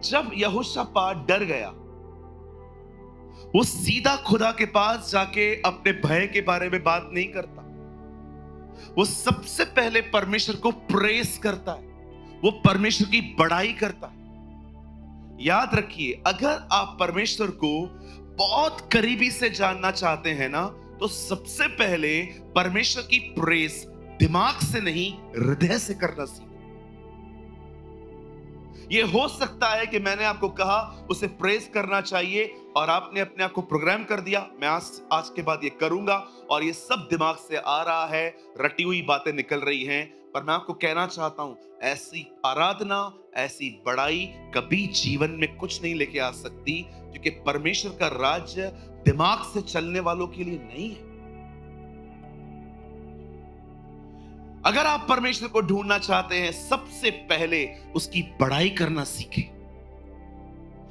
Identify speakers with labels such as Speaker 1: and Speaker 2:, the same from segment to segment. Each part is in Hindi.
Speaker 1: जब यहोशापात डर गया, वो सीधा खुदा के पास जाके अपने भय के बारे में बात नहीं करता। वो सबसे पहले परमेश्वर को प्रेस करता है, वो परमेश्वर की बड़ाई करता है। याद रखिए, अगर आप परमेश्वर को बहुत करीबी से जानना चाहते हैं ना, तो सबसे पहले परमेश्वर की प्रेस दिमाग से नहीं, हृदय से करना सीखो। ये हो सकता है कि मैंने आपको कहा उसे प्रेस करना चाहिए और आपने अपने आप को प्रोग्राम कर दिया, मैं आज के बाद ये करूंगा, और ये सब दिमाग से आ रहा है, रटी हुई बातें निकल रही हैं। पर मैं आपको कहना चाहता हूं, ऐसी आराधना, ऐसी बड़ाई कभी जीवन में कुछ नहीं लेके आ सकती, क्योंकि परमेश्वर का राज्य दिमाग से चलने वालों के लिए नहीं है। अगर आप परमेश्वर को ढूंढना चाहते हैं, सबसे पहले उसकी बड़ाई करना सीखें।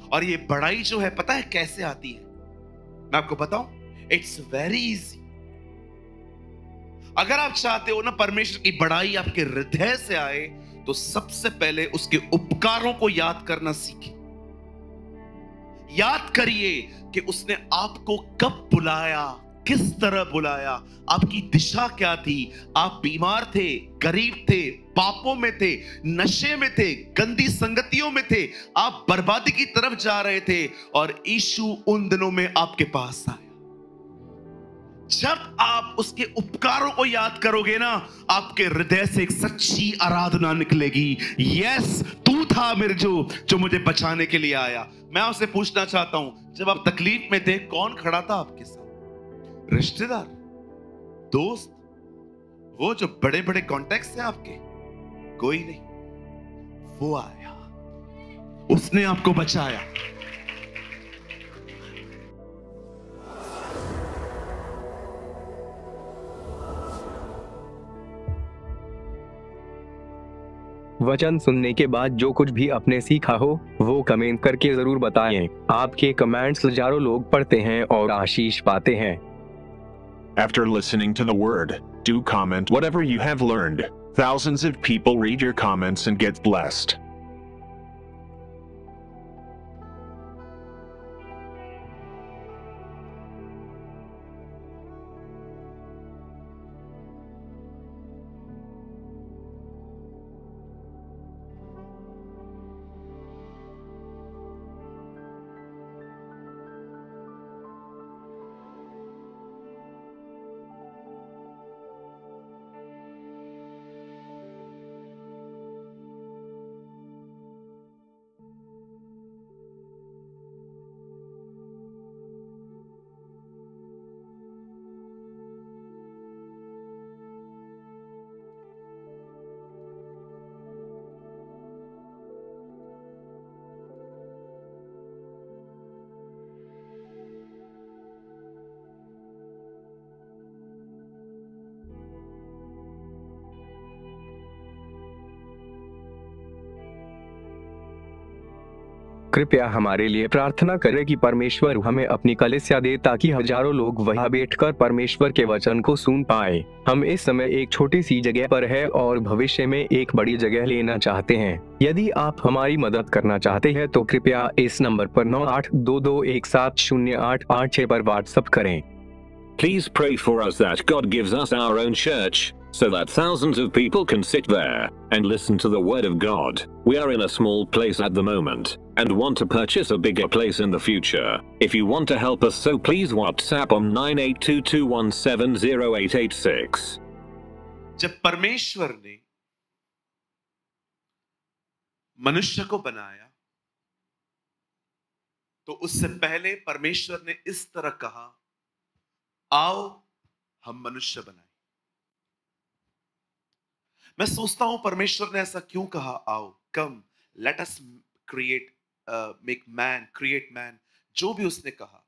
Speaker 1: और ये बड़ाई जो है, पता है कैसे आती है? मैं आपको बताऊं, इट्स वेरी इजी। अगर आप चाहते हो ना परमेश्वर की बड़ाई आपके हृदय से आए, तो सबसे पहले उसके उपकारों को याद करना सीखें। याद करिए कि उसने आपको कब बुलाया, किस तरह बुलाया, आपकी दिशा क्या थी। आप बीमार थे, गरीब थे, पापों में थे, नशे में थे, गंदी संगतियों में थे, आप बर्बादी की तरफ जा रहे थे, और यीशु उन दिनों में आपके पास आया। जब आप उसके उपकारों को याद करोगे ना, आपके हृदय से एक सच्ची आराधना निकलेगी। यस, तू था मेरे जो मुझे बचाने के लिए आया। मैं आपसे पूछना चाहता हूं, जब आप तकलीफ में थे, कौन खड़ा था आपके साथ? रिश्तेदार, दोस्त, वो जो बड़े बड़े कॉन्टेक्ट्स हैं आपके? कोई नहीं। वो आया, उसने आपको बचाया।
Speaker 2: वचन सुनने के बाद जो कुछ भी आपने सीखा हो वो कमेंट करके जरूर बताएं। आपके कमेंट्स हजारों लोग पढ़ते हैं और आशीष पाते हैं।
Speaker 3: After listening to the word, do comment whatever you have learned. Thousands of people read your comments and get blessed.
Speaker 2: कृपया हमारे लिए प्रार्थना करें कि परमेश्वर हमें अपनी कलीसिया दे ताकि हजारों लोग वहां बैठकर परमेश्वर के वचन को सुन पाए। हम इस समय एक छोटी सी जगह पर है और भविष्य में एक बड़ी जगह लेना चाहते हैं। यदि आप हमारी मदद करना चाहते हैं तो कृपया इस नंबर पर 9822170886 पर व्हाट्सएप करें।
Speaker 3: Please pray for us that God gives us our own church, so that thousands of people can sit there and listen to the Word of God. We are in a small place at the moment and want to purchase a bigger place in the future. If you want to help us, so please WhatsApp on 9822170886.
Speaker 1: जब परमेश्वर ने मनुष्य को बनाया तो उससे पहले परमेश्वर ने इस तरह कहा, आओ हम मनुष्य बनाएं। मैं सोचता हूं परमेश्वर ने ऐसा क्यों कहा, आओ, come let us create create man, जो भी उसने कहा।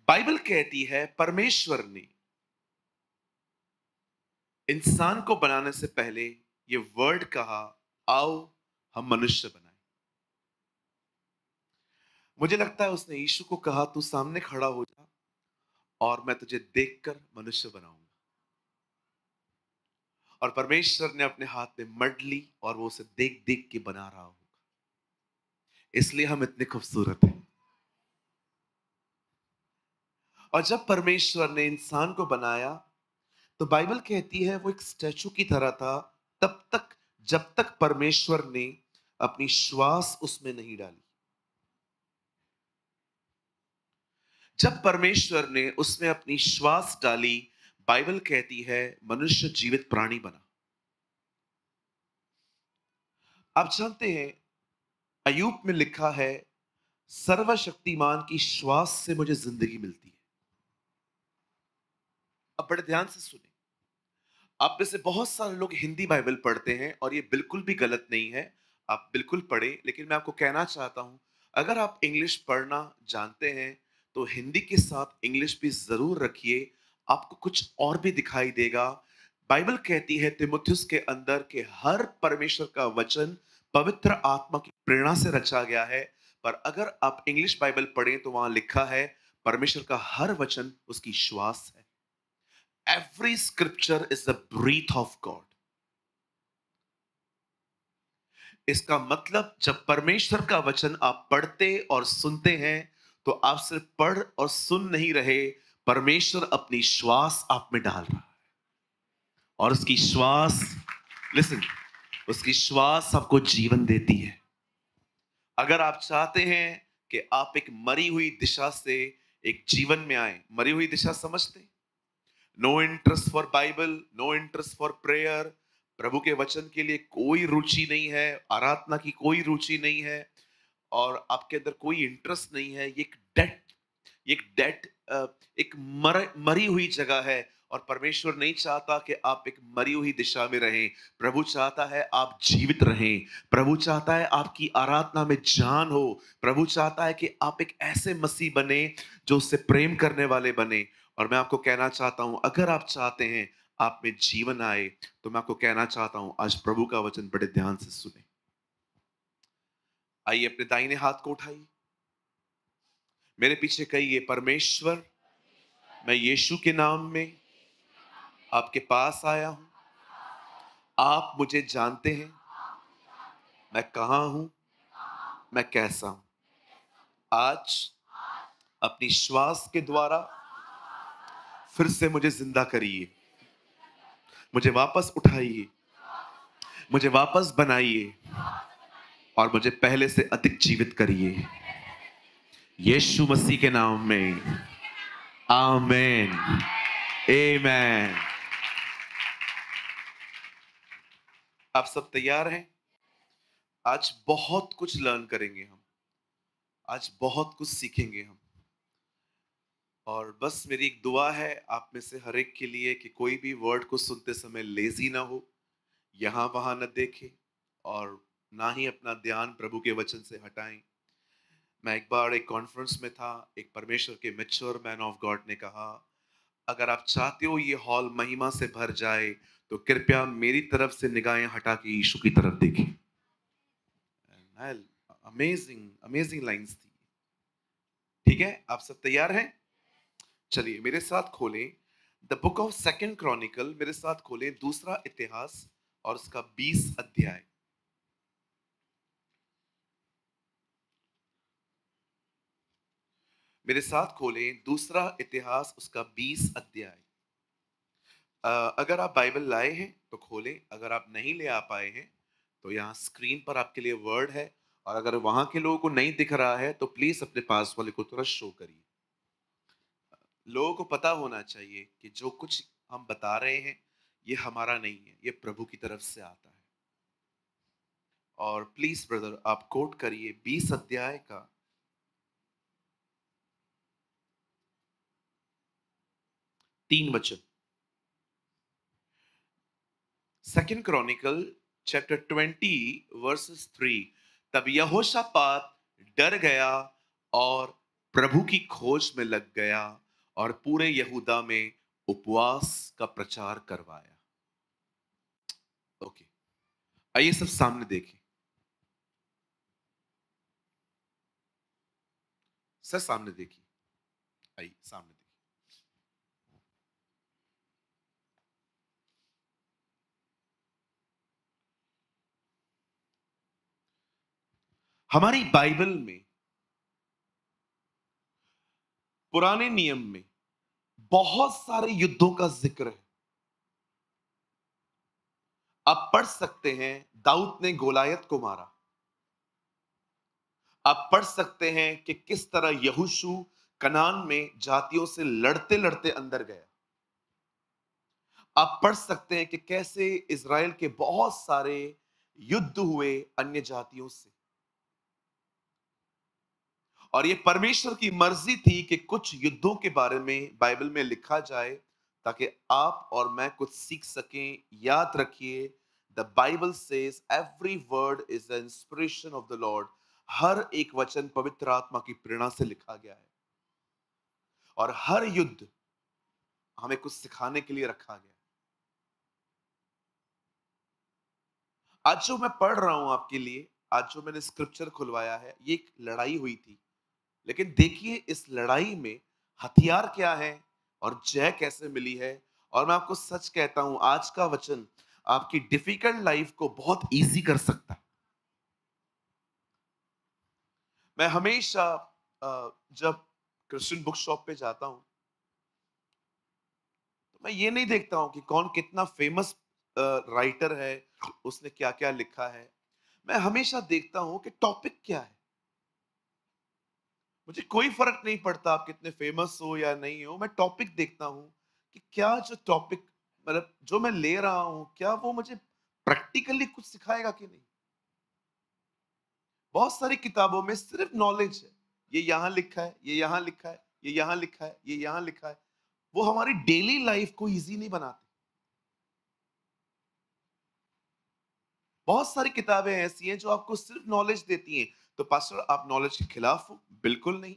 Speaker 1: बाइबल कहती है परमेश्वर ने इंसान को बनाने से पहले ये वर्ड कहा, आओ हम मनुष्य बनाएं। मुझे लगता है उसने यीशु को कहा, तू सामने खड़ा हो जा और मैं तुझे देखकर मनुष्य बनाऊंगा। और परमेश्वर ने अपने हाथ में मड ली और वो उसे देख देख के बना रहा होगा, इसलिए हम इतने खूबसूरत हैं। और जब परमेश्वर ने इंसान को बनाया तो बाइबल कहती है वो एक स्टैचू की तरह था तब तक जब तक परमेश्वर ने अपनी श्वास उसमें नहीं डाली। जब परमेश्वर ने उसमें अपनी श्वास डाली, बाइबल कहती है मनुष्य जीवित प्राणी बना। आप जानते हैं अय्यूब में लिखा है, सर्वशक्तिमान की श्वास से मुझे जिंदगी मिलती है। अब बड़े ध्यान से सुने, आप में से बहुत सारे लोग हिंदी बाइबल पढ़ते हैं और ये बिल्कुल भी गलत नहीं है, आप बिल्कुल पढ़े, लेकिन मैं आपको कहना चाहता हूं अगर आप इंग्लिश पढ़ना जानते हैं तो हिंदी के साथ इंग्लिश भी जरूर रखिए, आपको कुछ और भी दिखाई देगा। बाइबल कहती है तिमुथियुस के अंदर के हर परमेश्वर का वचन पवित्र आत्मा की प्रेरणा से रचा गया है, पर अगर आप इंग्लिश बाइबल पढ़ें तो वहां लिखा है परमेश्वर का हर वचन उसकी श्वास है। Every scripture is the breath of God. इसका मतलब जब परमेश्वर का वचन आप पढ़ते और सुनते हैं तो आप सिर्फ पढ़ और सुन नहीं रहे, परमेश्वर अपनी श्वास आप में डाल रहा है और उसकी श्वास, लिसन, उसकी श्वास आपको जीवन देती है। अगर आप चाहते हैं कि आप एक मरी हुई दिशा से एक जीवन में आए, मरी हुई दिशा समझते, no interest for Bible, no interest for prayer, प्रभु के वचन के लिए कोई रुचि नहीं है, आराधना की कोई रुचि नहीं है और आपके अंदर कोई इंटरेस्ट नहीं है, ये एक मरी हुई जगह है और परमेश्वर नहीं चाहता कि आप एक मरी हुई दिशा में रहें। प्रभु चाहता है आप जीवित रहें, प्रभु चाहता है आपकी आराधना में जान हो, प्रभु चाहता है कि आप एक ऐसे मसीह बने जो उससे प्रेम करने वाले बने। और मैं आपको कहना चाहता हूं अगर आप चाहते हैं आप में जीवन आए तो मैं आपको कहना चाहता हूं आज प्रभु का वचन बड़े ध्यान से सुने। आइए अपने दाहिने हाथ को उठाइए, मेरे पीछे कहिए, परमेश्वर मैं यीशु के नाम में आपके पास आया हूं, आप मुझे जानते हैं मैं कहां हूं, मैं कैसा हूं। आज अपनी श्वास के द्वारा फिर से मुझे जिंदा करिए, मुझे वापस उठाइए, मुझे वापस बनाइए और मुझे पहले से अधिक जीवित करिए, यीशु मसीह के नाम में, आमीन, आमीन। आप सब तैयार हैं? आज बहुत कुछ लर्न करेंगे हम, आज बहुत कुछ सीखेंगे हम, और बस मेरी एक दुआ है आप में से हर एक के लिए कि कोई भी वर्ड को सुनते समय लेजी ना हो, यहां वहां न देखे और ना ही अपना ध्यान प्रभु के वचन से हटाएं। मैं एक बार एक कॉन्फ्रेंस में था, एक परमेश्वर के मैच्योर मैन ऑफ गॉड ने कहा, अगर आप चाहते हो ये हॉल महिमा से भर जाए तो कृपया मेरी तरफ से निगाहें हटा के यीशु की तरफ देखें। अमेजिंग अमेजिंग लाइंस थी। ठीक है, आप सब तैयार हैं? चलिए मेरे साथ खोलें the book of second Chronicle, मेरे साथ खोलें दूसरा इतिहास और उसका 20 अध्याय। मेरे साथ खोलें दूसरा इतिहास उसका 20 अध्याय। अगर आप बाइबल लाए हैं तो खोलें, अगर आप नहीं ले आ पाए हैं तो यहाँ स्क्रीन पर आपके लिए वर्ड है, और अगर वहां के लोगों को नहीं दिख रहा है तो प्लीज अपने पास वाले को तुरंत शो करिए। लोगों को पता होना चाहिए कि जो कुछ हम बता रहे हैं ये हमारा नहीं है, ये प्रभु की तरफ से आता है। और प्लीज ब्रदर आप कोट करिए 20 अध्याय का 3 वचन। Second Chronicle chapter 20 versus 3। तब यहोशापात डर गया और प्रभु की खोज में लग गया और पूरे यहूदा में उपवास का प्रचार करवाया। ओके, आइए सब सामने देखें। सर सामने देखिए, आइए सामने देखिए। हमारी बाइबल में पुराने नियम में बहुत सारे युद्धों का जिक्र है। आप पढ़ सकते हैं दाऊद ने गोलायत को मारा। आप पढ़ सकते हैं कि किस तरह यहोशू कनान में जातियों से लड़ते लड़ते अंदर गया। आप पढ़ सकते हैं कि कैसे इज़राइल के बहुत सारे युद्ध हुए अन्य जातियों से, और ये परमेश्वर की मर्जी थी कि कुछ युद्धों के बारे में बाइबल में लिखा जाए ताकि आप और मैं कुछ सीख सकें। याद रखिए, the Bible says every word is the inspiration of the Lord. हर एक वचन पवित्र आत्मा की प्रेरणा से लिखा गया है, और हर युद्ध हमें कुछ सिखाने के लिए रखा गया। आज जो मैं पढ़ रहा हूं आपके लिए, आज जो मैंने स्क्रिप्चर खुलवाया है, ये एक लड़ाई हुई थी। लेकिन देखिए इस लड़ाई में हथियार क्या है और जय कैसे मिली है। और मैं आपको सच कहता हूं, आज का वचन आपकी डिफिकल्ट लाइफ को बहुत इजी कर सकता है। मैं हमेशा जब क्रिश्चियन बुक शॉप पे जाता हूं तो मैं ये नहीं देखता हूं कि कौन कितना फेमस राइटर है, उसने क्या क्या लिखा है। मैं हमेशा देखता हूं कि टॉपिक क्या है। मुझे कोई फर्क नहीं पड़ता आप कितने फेमस हो या नहीं हो, मैं टॉपिक देखता हूं कि क्या जो टॉपिक, मतलब जो मैं ले रहा हूं, क्या वो मुझे प्रैक्टिकली कुछ सिखाएगा कि नहीं। बहुत सारी किताबों में सिर्फ नॉलेज है, ये यहां लिखा है, ये यहां लिखा है, ये यहां लिखा है, ये यहां लिखा है। वो हमारी डेली लाइफ को इजी नहीं बनाते। बहुत सारी किताबें ऐसी हैं जो आपको सिर्फ नॉलेज देती हैं। तो पास्टर आप नॉलेज के खिलाफ हो? बिल्कुल नहीं।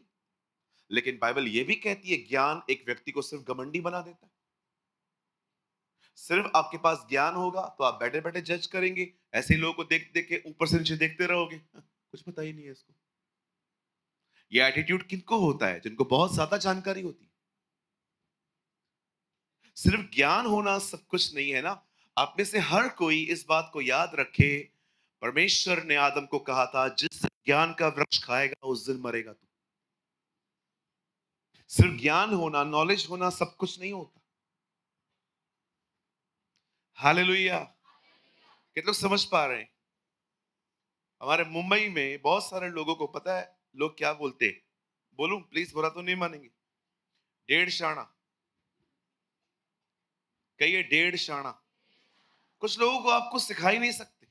Speaker 1: लेकिन बाइबल ये भी कहती है ज्ञान एक व्यक्ति को सिर्फ घमंडी बना देता है। सिर्फ आपके पास ज्ञान होगा तो आप बैठे बैठे जज करेंगे, ऐसे ही लोगों को देख देख के ऊपर से नीचे देखते रहोगे। कुछ पता ही नहीं है इसको। ये एटीट्यूड किनको होता है? जिनको बहुत ज्यादा जानकारी होती है। सिर्फ ज्ञान होना सब कुछ नहीं है ना। आप में से हर कोई इस बात को याद रखे, परमेश्वर ने आदम को कहा था जिस दिन ज्ञान का वृक्ष खाएगा उस दिन मरेगा तू। सिर्फ ज्ञान होना, नॉलेज होना सब कुछ नहीं होता। हालेलुया। कितने लोग समझ पा रहे हैं? हमारे मुंबई में बहुत सारे लोगों को पता है लोग क्या बोलते हैं। बोलूं? प्लीज, बुरा तो नहीं मानेंगे। डेढ़ शाना। कहिए डेढ़ शाना। कुछ लोगों को आपको सिखा ही नहीं सकते।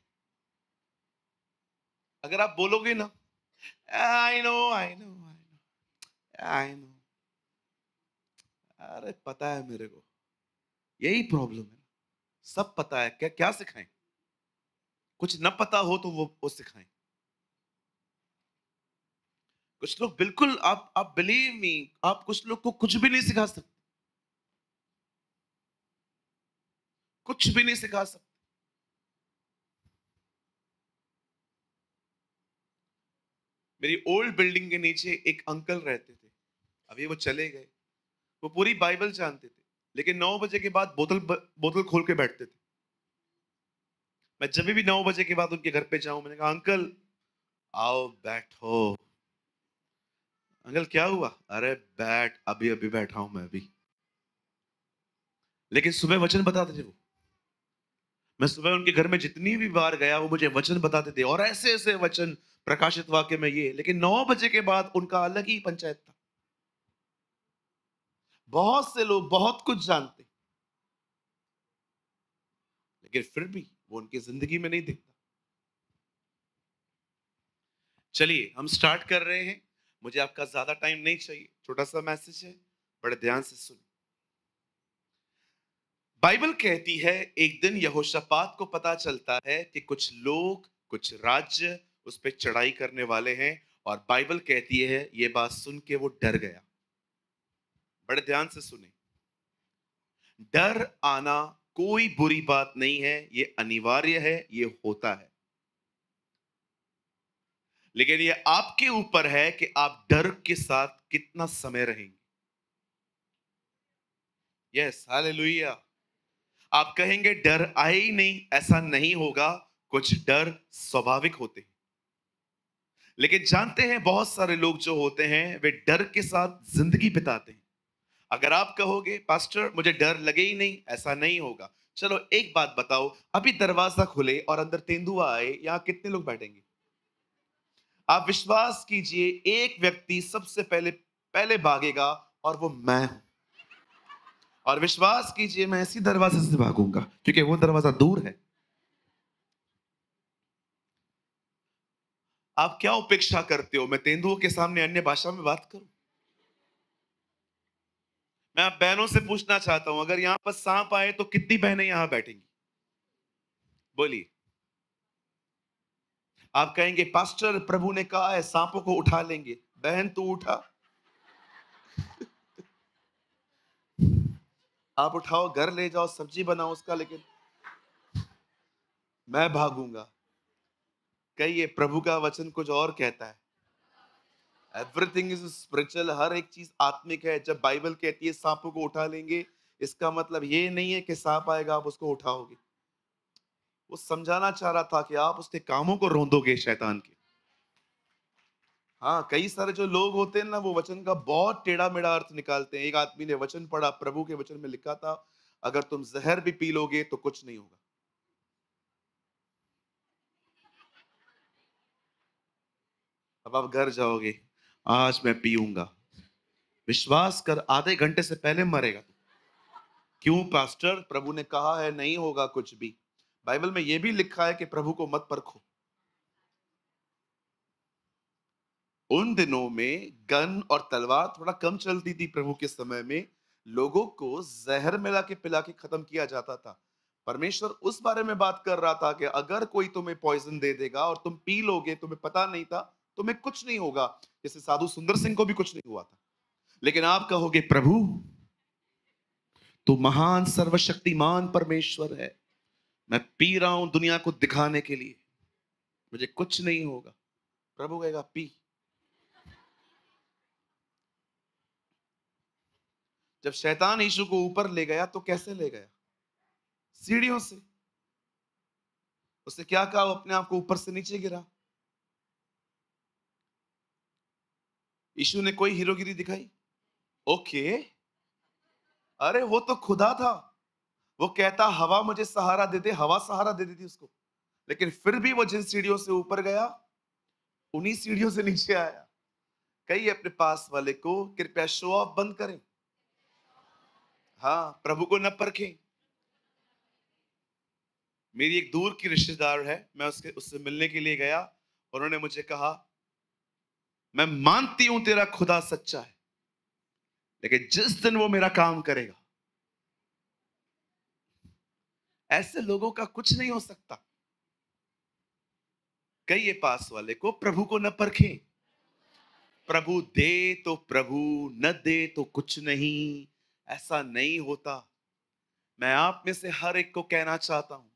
Speaker 1: अगर आप बोलोगे ना, I know I know I know I know, अरे पता है मेरे को, यही प्रॉब्लम है। सब पता है, क्या क्या सिखाएं? कुछ न पता हो तो वो सिखाएं। कुछ लोग बिल्कुल, आप बिलीव मी, आप कुछ लोग को कुछ भी नहीं सिखा सकते। कुछ भी नहीं सिखा सकते। मेरी ओल्ड बिल्डिंग के नीचे एक अंकल रहते थे, अभी वो चले गए। वो पूरी बाइबल जानते थे, लेकिन 9 बजे के बाद बोतल खोल के बैठते थे। मैं जब भी 9 बजे के बाद उनके घर पे जाऊं, मैंने कहा अंकल आओ बैठो। अंकल क्या हुआ? अरे बैठ, अभी अभी बैठा हूं मैं अभी। लेकिन सुबह वचन बताते थे वो। मैं सुबह उनके घर में जितनी भी बार गया, वो मुझे वचन बताते थे, और ऐसे ऐसे वचन, प्रकाशित वाक्य में ये। लेकिन 9 बजे के बाद उनका अलग ही पंचायत था। बहुत से लोग बहुत कुछ जानते, लेकिन फिर भी वो उनकी जिंदगी में नहीं दिखता। चलिए हम स्टार्ट कर रहे हैं। मुझे आपका ज्यादा टाइम नहीं चाहिए, छोटा सा मैसेज है, बड़े ध्यान से सुनो। बाइबल कहती है एक दिन यहोशापात को पता चलता है कि कुछ लोग, कुछ राज्य उस पर चढ़ाई करने वाले हैं, और बाइबल कहती है ये बात सुन के वो डर गया। बड़े ध्यान से सुने। डर आना कोई बुरी बात नहीं है, ये अनिवार्य है, ये होता है। लेकिन ये आपके ऊपर है कि आप डर के साथ कितना समय रहेंगे। Yes, hallelujah. आप कहेंगे डर आए ही नहीं, ऐसा नहीं होगा। कुछ डर स्वाभाविक होते हैं, लेकिन जानते हैं बहुत सारे लोग जो होते हैं वे डर के साथ जिंदगी बिताते हैं। अगर आप कहोगे पास्टर मुझे डर लगे ही नहीं, ऐसा नहीं होगा। चलो एक बात बताओ, अभी दरवाजा खुले और अंदर तेंदुआ आए, यहां कितने लोग बैठेंगे? आप विश्वास कीजिए, एक व्यक्ति सबसे पहले पहले भागेगा, और वो मैं हूं। और विश्वास कीजिए मैं इसी दरवाजे से भागूंगा, क्योंकि वो दरवाजा दूर है। आप क्या उपेक्षा करते हो? मैं तेंदुओं के सामने अन्य भाषा में बात करूं? मैं आप बहनों से पूछना चाहता हूं, अगर यहां पर सांप आए तो कितनी बहनें यहां बैठेंगी? बोलिए। आप कहेंगे पास्टर प्रभु ने कहा है सांपों को उठा लेंगे। बहन तू उठा, आप उठाओ, घर ले जाओ, सब्जी बनाओ उसका, लेकिन मैं भागूंगा। कहिए प्रभु का वचन कुछ और कहता है। एवरीथिंग इज स्पिरिचुअल, हर एक चीज आत्मिक है। जब बाइबल कहती है सांपों को उठा लेंगे, इसका मतलब ये नहीं है कि सांप आएगा आप उसको उठाओगे। वो समझाना चाह रहा था कि आप उसके कामों को रोंदोगे शैतान के। हाँ, कई सारे जो लोग होते हैं ना, वो वचन का बहुत टेढ़ा मेढ़ा अर्थ निकालते हैं। एक आदमी ने वचन पढ़ा, प्रभु के वचन में लिखा था अगर तुम जहर भी पी लोगे तो कुछ नहीं होगा। अब आप घर जाओगे, आज मैं पीऊंगा, विश्वास कर आधे घंटे से पहले मरेगा तू। क्यों पास्टर? प्रभु ने कहा है नहीं होगा कुछ भी। बाइबल में यह भी लिखा है कि प्रभु को मत परखो। उन दिनों में गन और तलवार थोड़ा कम चलती थी। प्रभु के समय में लोगों को जहर मिला के पिला के खत्म किया जाता था। परमेश्वर उस बारे में बात कर रहा था कि अगर कोई तुम्हें पॉइजन दे देगा और तुम पी लोगे, तुम्हें पता नहीं था, तुम्हें कुछ नहीं होगा। जैसे साधु सुंदर सिंह को भी कुछ नहीं हुआ था। लेकिन आप कहोगे प्रभु तू महान सर्वशक्तिमान परमेश्वर है, मैं पी रहा हूं दुनिया को दिखाने के लिए, मुझे कुछ नहीं होगा। प्रभु कहेगा पी। जब शैतान यीशु को ऊपर ले गया तो कैसे ले गया? सीढ़ियों से। उसने क्या कहा? वो अपने आप को ऊपर से नीचे गिरा। यीशु ने कोई हीरोगिरी दिखाई? ओके, अरे वो तो खुदा था। वो कहता हवा मुझे सहारा दे दे, हवा सहारा दे देती उसको। लेकिन फिर भी वो जिन सीढ़ियों से ऊपर गया, उन्हीं सीढ़ियों से नीचे आया। कहिए अपने पास वाले को कृपया शो ऑफ बंद करें। हाँ, प्रभु को न परखें। मेरी एक दूर की रिश्तेदार है, मैं उससे मिलने के लिए गया। उन्होंने मुझे कहा मैं मानती हूं तेरा खुदा सच्चा है, लेकिन जिस दिन वो मेरा काम करेगा, ऐसे लोगों का कुछ नहीं हो सकता। कहिए पास वाले को प्रभु को न परखें। प्रभु दे तो प्रभु, न दे तो कुछ नहीं। ऐसा नहीं होता। मैं आप में से हर एक को कहना चाहता हूं,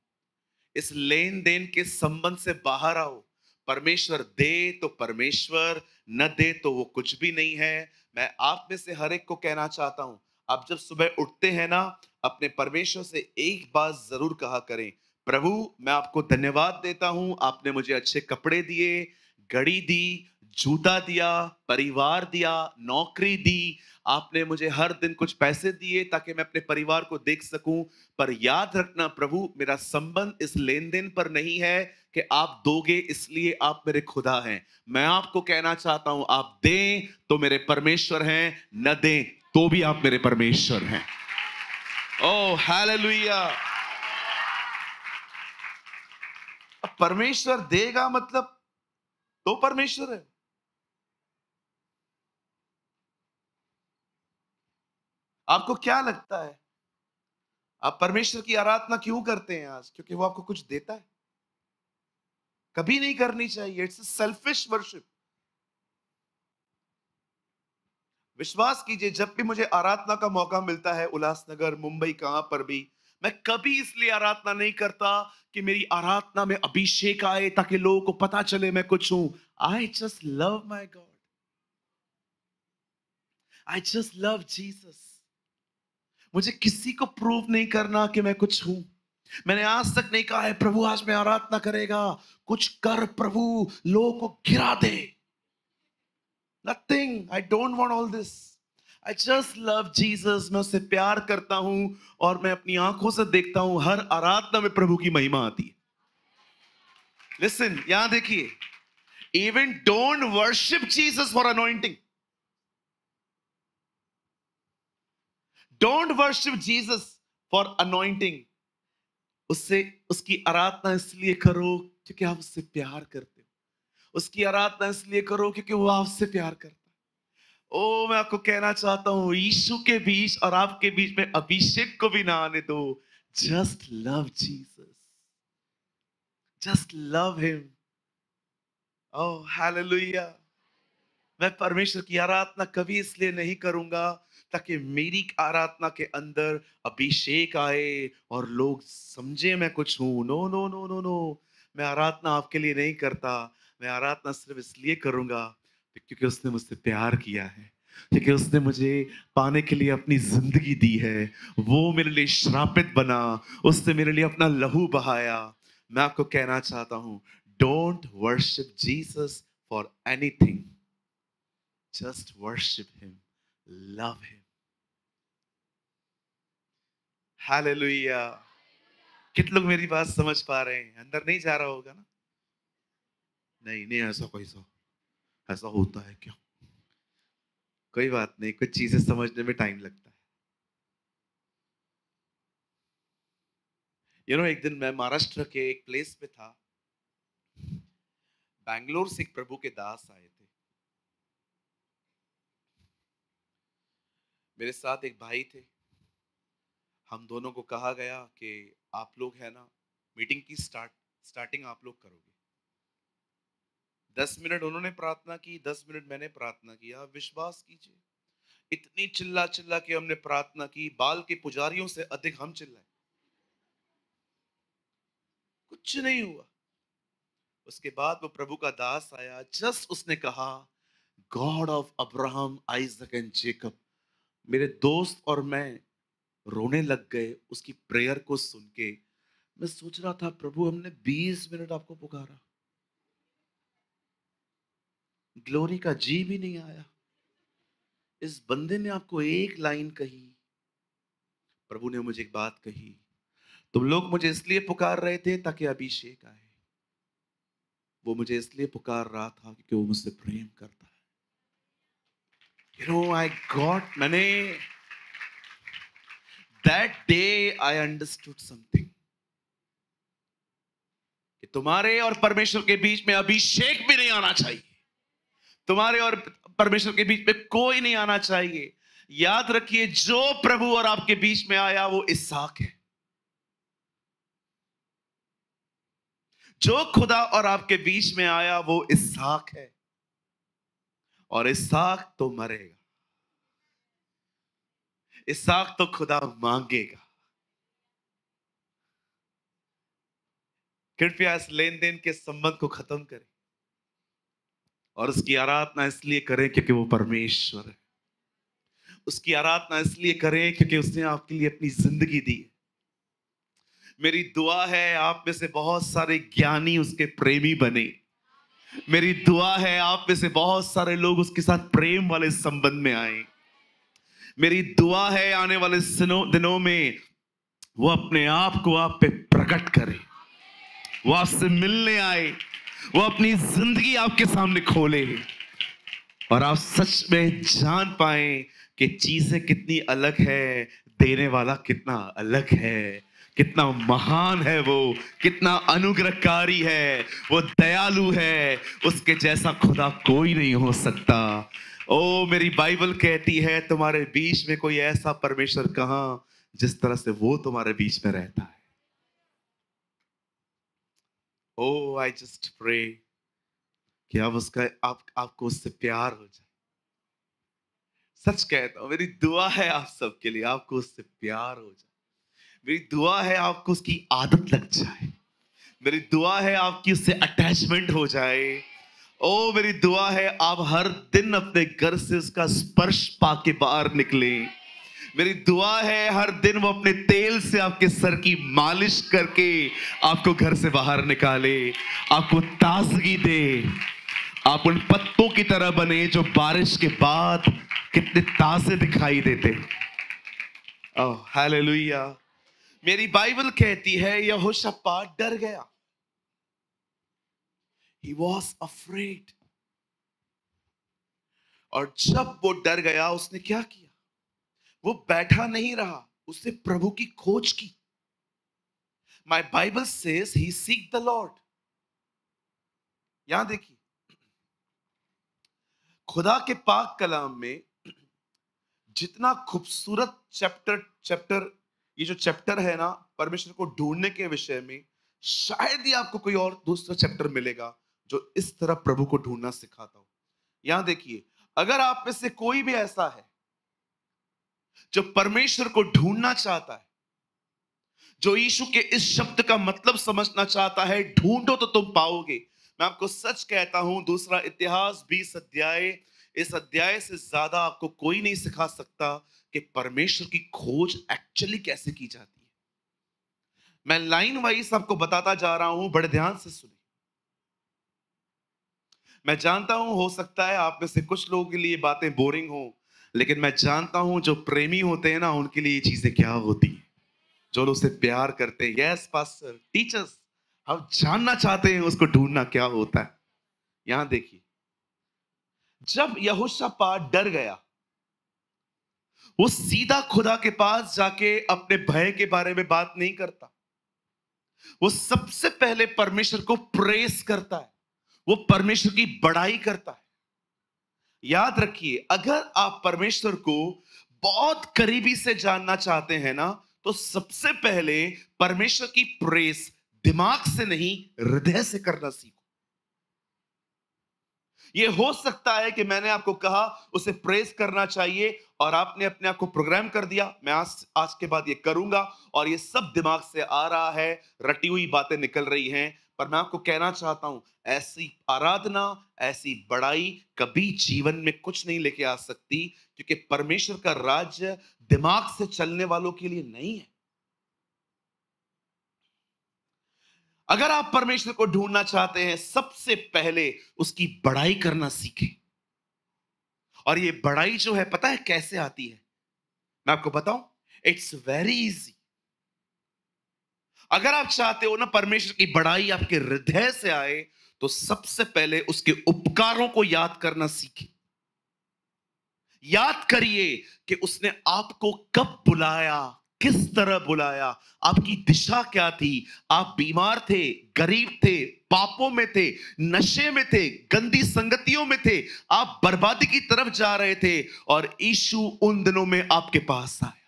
Speaker 1: इस लेन देन के संबंध से बाहर आओ। परमेश्वर दे तो परमेश्वर, न दे तो वो कुछ भी नहीं है। मैं आप में से हर एक को कहना चाहता हूं, आप जब सुबह उठते हैं ना, अपने परमेश्वर से एक बात जरूर कहा करें, प्रभु मैं आपको धन्यवाद देता हूं, आपने मुझे अच्छे कपड़े दिए, घड़ी दी, जूता दिया, परिवार दिया, नौकरी दी, आपने मुझे हर दिन कुछ पैसे दिए ताकि मैं अपने परिवार को देख सकूं। पर याद रखना प्रभु, मेरा संबंध इस लेन देन पर नहीं है कि आप दोगे इसलिए आप मेरे खुदा हैं। मैं आपको कहना चाहता हूं, आप दें तो मेरे परमेश्वर हैं, न दें तो भी आप मेरे परमेश्वर हैं। Oh hallelujah. परमेश्वर देगा मतलब तो परमेश्वर है। आपको क्या लगता है आप परमेश्वर की आराधना क्यों करते हैं आज? क्योंकि वो आपको कुछ देता है? कभी नहीं करनी चाहिए। It's selfish worship. विश्वास कीजिए, जब भी मुझे आराधना का मौका मिलता है, उल्लासनगर, मुंबई, कहां पर भी, मैं कभी इसलिए आराधना नहीं करता कि मेरी आराधना में अभिषेक आए ताकि लोगों को पता चले मैं कुछ हूं। आई just love my God. I just love Jesus. मुझे किसी को प्रूव नहीं करना कि मैं कुछ हूं। मैंने आज तक नहीं कहा है प्रभु आज मैं आराधना करेगा, कुछ कर प्रभु, लोगों को गिरा दे। Nothing. I don't want all this. I just love Jesus. मैं उससे प्यार करता हूं और मैं अपनी आंखों से देखता हूं हर आराधना में प्रभु की महिमा आती है। लिसन, यहां देखिए, even don't worship Jesus for anointing. Don't worship Jesus for anointing. उससे उसकी आराधना इसलिए करो क्योंकि आप उससे प्यार करते हो। उसकी आराधना इसलिए करो क्योंकि वो आपसे प्यार करता है। ओ मैं आपको कहना चाहता हूं, यीशु के बीच और आपके बीच में अभिषेक को भी ना आने दो। Just love Jesus. Just love him. Oh hallelujah. मैं परमेश्वर की आराधना कभी इसलिए नहीं करूंगा ताकि मेरी आराधना के अंदर अभिषेक आए और लोग समझे मैं कुछ हूं। No no no no no. मैं आराधना आपके लिए नहीं करता। मैं आराधना सिर्फ इसलिए करूंगा क्योंकि उसने मुझसे प्यार किया है, क्योंकि उसने मुझे पाने के लिए अपनी जिंदगी दी है। वो मेरे लिए श्रापित बना, उसने मेरे लिए अपना लहू बहाया। मैं आपको कहना चाहता हूं, don't worship Jesus for anything. Just worship him, love him. Hallelujah. कितने लोग मेरी बात समझ पा रहे हैं? अंदर नहीं जा रहा होगा ना? नहीं नहीं, ऐसा कैसा ऐसा होता है क्या? कोई बात नहीं, कुछ चीजें समझने में टाइम लगता है। एक दिन मैं महाराष्ट्र के एक प्लेस पे था। बैंगलोर से एक प्रभु के दास आए थे। मेरे साथ एक भाई थे। हम दोनों को कहा गया कि आप लोग है ना, मीटिंग की स्टार्टिंग आप लोग करोगे। 10 मिनट उन्होंने प्रार्थना की, 10 मिनट मैंने प्रार्थना किया। आप विश्वास कीजिए, इतनी चिल्ला चिल्ला के हमने प्रार्थना की, बाल के पुजारियों से अधिक हम चिल्लाए, कुछ नहीं हुआ। उसके बाद वो प्रभु का दास आया। जस्ट उसने कहा, God of Abraham, Isaac and Jacob. मेरे दोस्त और मैं रोने लग गए उसकी प्रेयर को सुन के। मैं सोच रहा था, प्रभु हमने 20 मिनट आपको पुकारा, ग्लोरी का जी भी नहीं आया। इस बंदे ने आपको एक लाइन कही। प्रभु ने मुझे एक बात कही, तुम लोग मुझे इसलिए पुकार रहे थे ताकि अभिषेक आए। वो मुझे इसलिए पुकार रहा था क्योंकि वो मुझसे प्रेम करता है। आई गॉट, मैंने that day I understood something, कि तुम्हारे और परमेश्वर के बीच में अभिषेक भी नहीं आना चाहिए। तुम्हारे और परमेश्वर के बीच में कोई नहीं आना चाहिए। याद रखिए, जो प्रभु और आपके बीच में आया वो इसहाक है। जो खुदा और आपके बीच में आया वो इसहाक है, और इसहाक तो मरेगा। इसहाक तो खुदा मांगेगा। कृपया इस लेन देन के संबंध को खत्म करें। और उसकी आराधना इसलिए करें क्योंकि वो परमेश्वर है। उसकी आराधना इसलिए करें क्योंकि उसने आपके लिए अपनी जिंदगी दी है। मेरी दुआ है आप में से बहुत सारे ज्ञानी उसके प्रेमी बने। मेरी दुआ है आप में से बहुत सारे लोग उसके साथ प्रेम वाले संबंध में आए। मेरी दुआ है आने वाले दिनों में वो अपने आप को आप पे प्रकट करे, वो आपसे मिलने आए, वो अपनी जिंदगी आपके सामने खोले और आप सच में जान पाए कि चीजें कितनी अलग है, देने वाला कितना अलग है, कितना महान है वो, कितना अनुग्रहकारी है, वो दयालु है, उसके जैसा खुदा कोई नहीं हो सकता। ओ मेरी बाइबल कहती है तुम्हारे बीच में कोई ऐसा परमेश्वर कहां जिस तरह से वो तुम्हारे बीच में रहता है। ओ आई जस्ट प्रे कि अब उसका आपको उससे प्यार हो जाए। सच कहता हूं, मेरी दुआ है आप सबके लिए आपको उससे प्यार हो जाए। मेरी दुआ है आपको उसकी आदत लग जाए। मेरी दुआ है आपकी उससे अटैचमेंट हो जाए। ओ मेरी दुआ है आप हर दिन अपने घर से उसका स्पर्श पाके बाहर निकले। मेरी दुआ है हर दिन वो अपने तेल से आपके सर की मालिश करके आपको घर से बाहर निकाले, आपको ताजगी दे, आप उन पत्तों की तरह बने जो बारिश के बाद कितने ताजे दिखाई देते। Oh hallelujah. मेरी बाइबल कहती है यहोशापात डर गया। He was afraid। और जब वो डर गया उसने क्या किया? वो बैठा नहीं रहा, उसने प्रभु की खोज की। My Bible says he seek the Lord। यहां देखिए खुदा के पाक कलाम में जितना खूबसूरत चैप्टर ये जो चैप्टर है ना परमेश्वर को ढूंढने के विषय में, शायद ही आपको कोई और दूसरा चैप्टर मिलेगा जो इस तरह प्रभु को ढूंढना सिखाता हो। यहां देखिए अगर आप में से कोई भी ऐसा है जो परमेश्वर को ढूंढना चाहता है, जो यीशु के इस शब्द का मतलब समझना चाहता है, ढूंढो तो तुम पाओगे। मैं आपको सच कहता हूं दूसरा इतिहास 20 अध्याय, इस अध्याय से ज्यादा आपको कोई नहीं सिखा सकता कि परमेश्वर की खोज एक्चुअली कैसे की जाती है। मैं लाइन वाइज आपको बताता जा रहा हूं, बड़े ध्यान से सुनिए। मैं जानता हूं हो सकता है आप में से कुछ लोगों के लिए बातें बोरिंग हो, लेकिन मैं जानता हूं जो प्रेमी होते हैं ना उनके लिए ये चीजें क्या होती है, जो लोग उसे प्यार करते हैं। यस पास्टर, टीचर्स, हम जानना चाहते हैं उसको ढूंढना क्या होता है। यहां देखिए जब यहोशापात डर गया, वो सीधा खुदा के पास जाके अपने भय के बारे में बात नहीं करता, वो सबसे पहले परमेश्वर को प्रेस करता है, वो परमेश्वर की बड़ाई करता है। याद रखिए अगर आप परमेश्वर को बहुत करीबी से जानना चाहते हैं ना तो सबसे पहले परमेश्वर की प्रेस दिमाग से नहीं हृदय से करना सीखो। यह हो सकता है कि मैंने आपको कहा उसे प्रेस करना चाहिए और आपने अपने आप को प्रोग्राम कर दिया, मैं आज के बाद ये करूंगा और ये सब दिमाग से आ रहा है, रटी हुई बातें निकल रही हैं। पर मैं आपको कहना चाहता हूं ऐसी आराधना, ऐसी बड़ाई कभी जीवन में कुछ नहीं लेके आ सकती, क्योंकि परमेश्वर का राज्य दिमाग से चलने वालों के लिए नहीं है। अगर आप परमेश्वर को ढूंढना चाहते हैं सबसे पहले उसकी बड़ाई करना सीखें। और ये बड़ाई जो है पता है कैसे आती है? मैं आपको बताऊं, इट्स वेरी इजी। अगर आप चाहते हो ना परमेश्वर की बड़ाई आपके हृदय से आए तो सबसे पहले उसके उपकारों को याद करना सीखें। याद करिए कि उसने आपको कब बुलाया, किस तरह बुलाया, आपकी दिशा क्या थी। आप बीमार थे, गरीब थे, पापों में थे, नशे में थे, गंदी संगतियों में थे, आप बर्बादी की तरफ जा रहे थे और यीशु उन दिनों में आपके पास आया।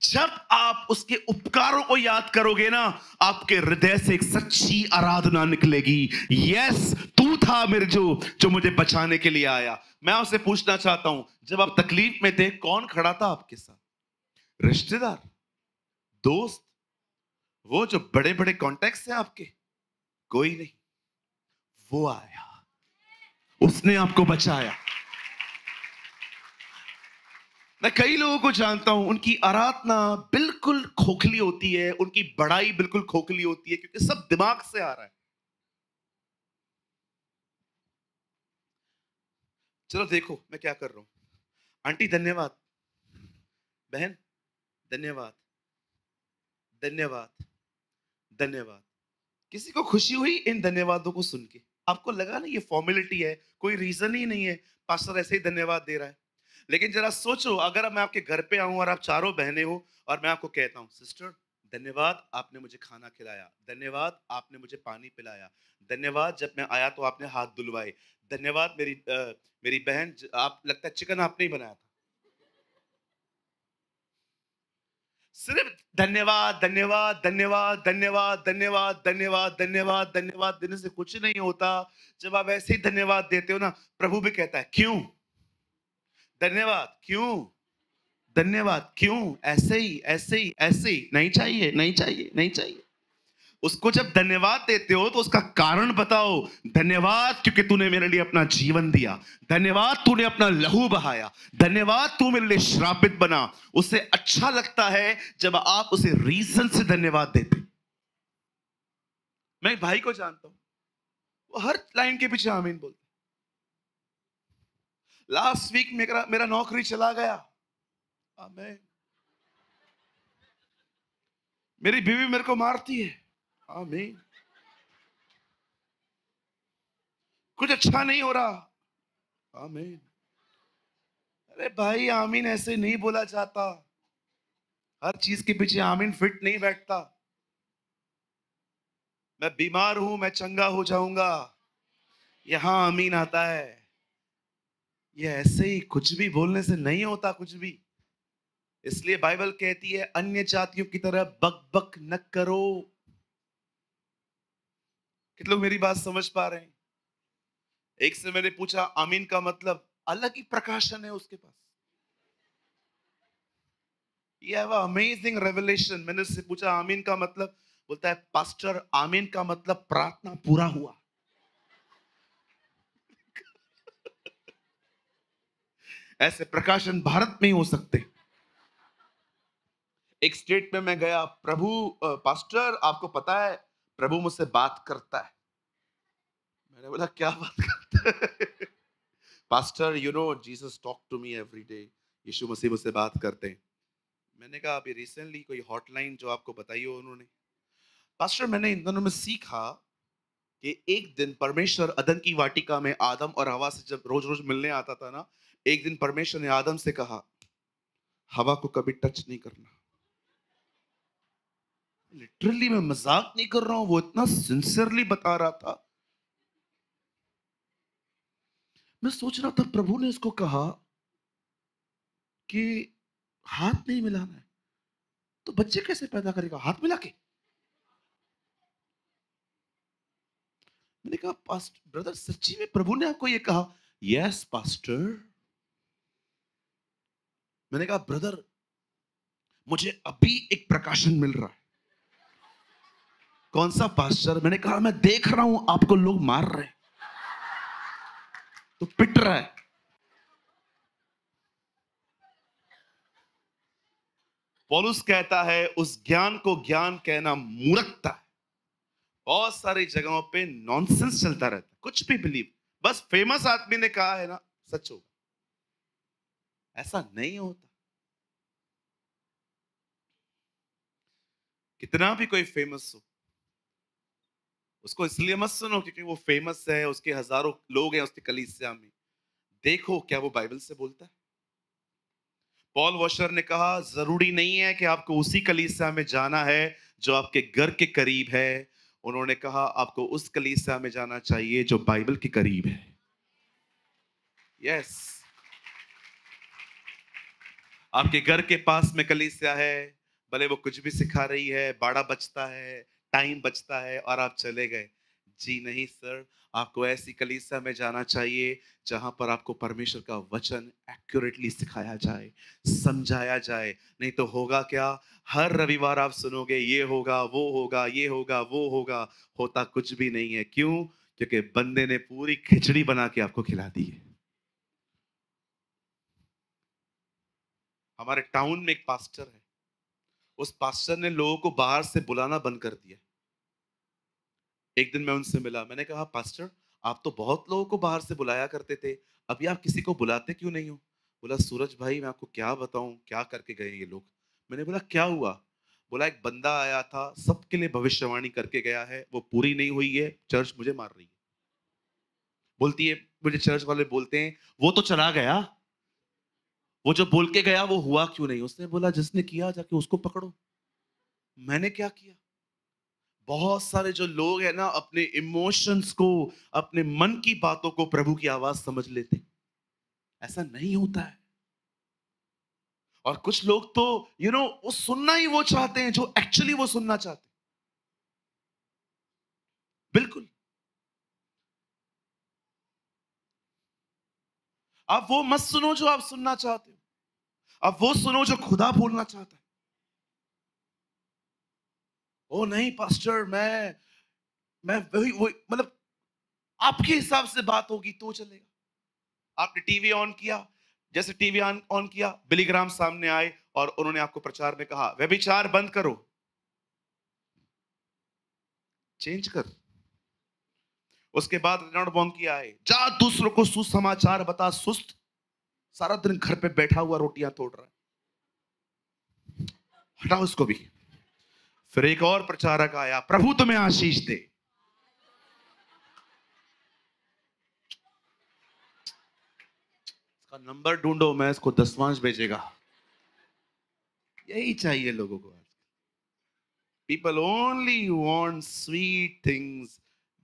Speaker 1: जब आप उसके उपकारों को याद करोगे ना आपके हृदय से एक सच्ची आराधना निकलेगी। यस, तू था मेरे जो मुझे बचाने के लिए आया। मैं आपसे पूछना चाहता हूं जब आप तकलीफ में थे कौन खड़ा था आपके साथ? रिश्तेदार, दोस्त, वो जो बड़े बड़े कॉन्टेक्ट्स हैं आपके? कोई नहीं। वो आया, उसने आपको बचाया। मैं कई लोगों को जानता हूं, उनकी आराधना बिल्कुल खोखली होती है, उनकी बड़ाई बिल्कुल खोखली होती है, क्योंकि सब दिमाग से आ रहा है। चलो देखो मैं क्या कर रहा हूं। आंटी धन्यवाद, बहन धन्यवाद, धन्यवाद, धन्यवाद। किसी को खुशी हुई इन धन्यवादों को सुन के? आपको लगा ना ये फॉर्मेलिटी है, कोई रीजन ही नहीं है, पास्टर ऐसे ही धन्यवाद दे रहा है। लेकिन जरा सोचो, अगर मैं आपके घर पे आऊं और आप चारों बहनें हो और मैं आपको कहता हूं, सिस्टर धन्यवाद आपने मुझे खाना खिलाया, धन्यवाद आपने मुझे पानी पिलाया, धन्यवाद जब मैं आया तो आपने हाथ धुलवाए, धन्यवाद मेरी बहन, आप लगता है चिकन आपने ही बनाया था। सिर्फ धन्यवाद धन्यवाद धन्यवाद धन्यवाद धन्यवाद धन्यवाद धन्यवाद धन्यवाद देने से कुछ नहीं होता। जब आप ऐसे ही धन्यवाद देते हो ना, प्रभु भी कहता है क्यों धन्यवाद, क्यों धन्यवाद, क्यों ऐसे ही ऐसे ही ऐसे ही, नहीं चाहिए नहीं चाहिए नहीं चाहिए। उसको जब धन्यवाद देते हो तो उसका कारण बताओ। धन्यवाद क्योंकि तूने मेरे लिए अपना जीवन दिया, धन्यवाद तूने अपना लहू बहाया, धन्यवाद तू मेरे लिए श्रापित बना। उसे अच्छा लगता है जब आप उसे रीजन से धन्यवाद देते। मैं एक भाई को जानता हूं, वो हर लाइन के पीछे आमीन बोलते। लास्ट वीक मेरा नौकरी चला गया, आमीन। मेरी बीवी मेरे को मारती है, आमीन। कुछ अच्छा नहीं हो रहा, आमीन। अरे भाई आमीन ऐसे नहीं बोला जाता, हर चीज के पीछे आमीन फिट नहीं बैठता। मैं बीमार हूं, मैं चंगा हो जाऊंगा, यहां आमीन आता है। ये ऐसे ही कुछ भी बोलने से नहीं होता कुछ भी। इसलिए बाइबल कहती है अन्य जातियों की तरह बक बक न करो। कितने लोग मेरी बात समझ पा रहे हैं? एक से मैंने पूछा आमीन का मतलब, अलग ही प्रकाशन है उसके पास। You have an amazing revelation। मैंने उससे पूछा आमीन का मतलब, बोलता है पास्टर आमीन का मतलब प्रार्थना पूरा हुआ। ऐसे प्रकाशन भारत में ही हो सकते। एक स्टेट में मैं गया, प्रभु पास्टर आपको पता है प्रभु मुझसे बात करता है। मैंने बोला क्या बात करता है? Pastor you know Jesus talk to me every day. Yeshu Masih मुझसे बात करते हैं। मैंने कहा अभी रिसेंटली कोई हॉटलाइन जो आपको बताई हो उन्होंने? पास्टर मैंने इन दिनों में सीखा कि एक दिन परमेश्वर अदन की वाटिका में आदम और हवा से जब रोज रोज मिलने आता था ना, एक दिन परमेश्वर ने आदम से कहा हवा को कभी टच नहीं करना। लिटरली मैं मजाक नहीं कर रहा हूं, वो इतना सिंसियरली बता रहा था। मैं सोच रहा था प्रभु ने इसको कहा कि हाथ नहीं मिलाना है, तो बच्चे कैसे पैदा करेगा हाथ मिला के? मैंने कहा पास्टर ब्रदर सच्ची में प्रभु ने आपको ये कहा? Yes pastor. मैंने कहा ब्रदर मुझे अभी एक प्रकाशन मिल रहा है। कौन सा पास्टर? मैंने कहा मैं देख रहा हूं आपको लोग मार रहे हैं तो पिट रहा है। पौलुस कहता है उस ज्ञान को ज्ञान कहना मूर्खता है। बहुत सारी जगहों पे नॉनसेंस चलता रहता है, कुछ भी बिलीव, बस फेमस आदमी ने कहा है ना सच होगा, ऐसा नहीं होता। कितना भी कोई फेमस हो, उसको इसलिए मत सुनो क्योंकि वो फेमस है, उसके हजारों लोग हैं उसके कलीसिया में। देखो क्या वो बाइबल से बोलता है। पॉल वॉशर ने कहा जरूरी नहीं है कि आपको उसी कलीसिया में जाना है जो आपके घर के करीब है। उन्होंने कहा आपको उस कलीसिया में जाना चाहिए जो बाइबल के करीब है। यस, आपके घर के पास में कलीसिया है, भले वो कुछ भी सिखा रही है, बाड़ा बचता है, टाइम बचता है और आप चले गए। जी नहीं सर, आपको ऐसी कलीसिया में जाना चाहिए जहां पर आपको परमेश्वर का वचन एक्यूरेटली सिखाया जाए, समझाया जाए। नहीं तो होगा क्या, हर रविवार आप सुनोगे ये होगा वो होगा ये होगा वो होगा, होता कुछ भी नहीं है। क्यों? क्योंकि बंदे ने पूरी खिचड़ी बना के आपको खिला दी है। हमारे टाउन में एक पास्टर है, उस पास्टर ने लोगों को बाहर से बुलाना बंद कर दिया। एक दिन मैं उनसे मिला, मैंने कहा पास्टर आप तो बहुत लोगों को बाहर से बुलाया करते थे, अभी आप किसी को बुलाते क्यों नहीं हो? बोला सूरज भाई मैं आपको क्या बताऊं क्या करके गए ये लोग। मैंने बोला क्या हुआ? बोला एक बंदा आया था, सबके लिए भविष्यवाणी करके गया है, वो पूरी नहीं हुई है, चर्च मुझे मार रही है। बोलती है, मुझे चर्च वाले बोलते हैं वो तो चला गया, वो जो बोल के गया वो हुआ क्यों नहीं? उसने बोला जिसने किया जाके उसको पकड़ो। मैंने क्या किया? बहुत सारे जो लोग हैं ना अपने इमोशंस को, अपने मन की बातों को प्रभु की आवाज समझ लेते। ऐसा नहीं होता है। और कुछ लोग तो वो सुनना ही वो चाहते हैं जो एक्चुअली वो सुनना चाहते हैं। बिल्कुल। आप वो मत सुनो जो आप सुनना चाहते हो, आप वो सुनो जो खुदा बोलना चाहता है। ओ नहीं पास्टर मैं वही मतलब आपके हिसाब से बात होगी तो चलेगा। आपने टीवी ऑन किया, जैसे टीवी ऑन किया बिली ग्राहम सामने आए और उन्होंने आपको प्रचार में कहा व्यभिचार बंद करो, चेंज कर। उसके बाद रेनॉल्ड बॉन्की आए, जा दूसरों को सुसमाचार बता, सुस्त सारा दिन घर पे बैठा हुआ रोटियां तोड़ रहा है, हटाओ उसको भी। फिर एक और प्रचारक आया, प्रभु तुम्हें आशीष दे। इसका नंबर ढूंढो, मैं इसको 10वांश भेजेगा। यही चाहिए लोगों को। People only want sweet things,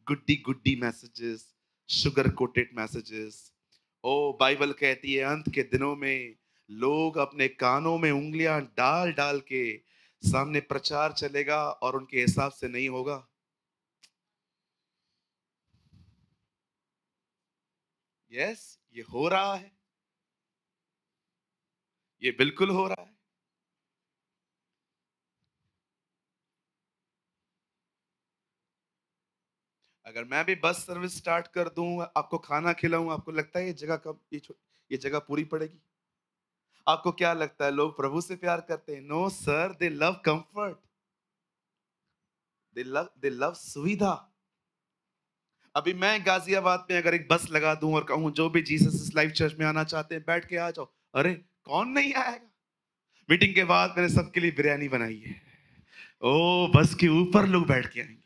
Speaker 1: goody messages, sugar coated messages. ओ बाइबल कहती है अंत के दिनों में लोग अपने कानों में उंगलियां डाल डाल के सामने प्रचार चलेगा और उनके हिसाब से नहीं होगा। यस, ये हो रहा है, ये बिल्कुल हो रहा है। अगर मैं भी बस सर्विस स्टार्ट कर दूं, आपको खाना खिलाऊं, आपको लगता है ये जगह कब ये जगह पूरी पड़ेगी? आपको क्या लगता है लोग प्रभु से प्यार करते हैं? No sir, they love comfort, they love सुविधा। अभी मैं गाजियाबाद में अगर एक बस लगा दूं और कहूं जो भी जीसस लाइफ चर्च में आना चाहते हैं बैठ के आ जाओ, अरे कौन नहीं आएगा? मीटिंग के बाद मैंने सबके लिए बिरयानी बनाई है। ओ बस के ऊपर लोग बैठ के आएंगे,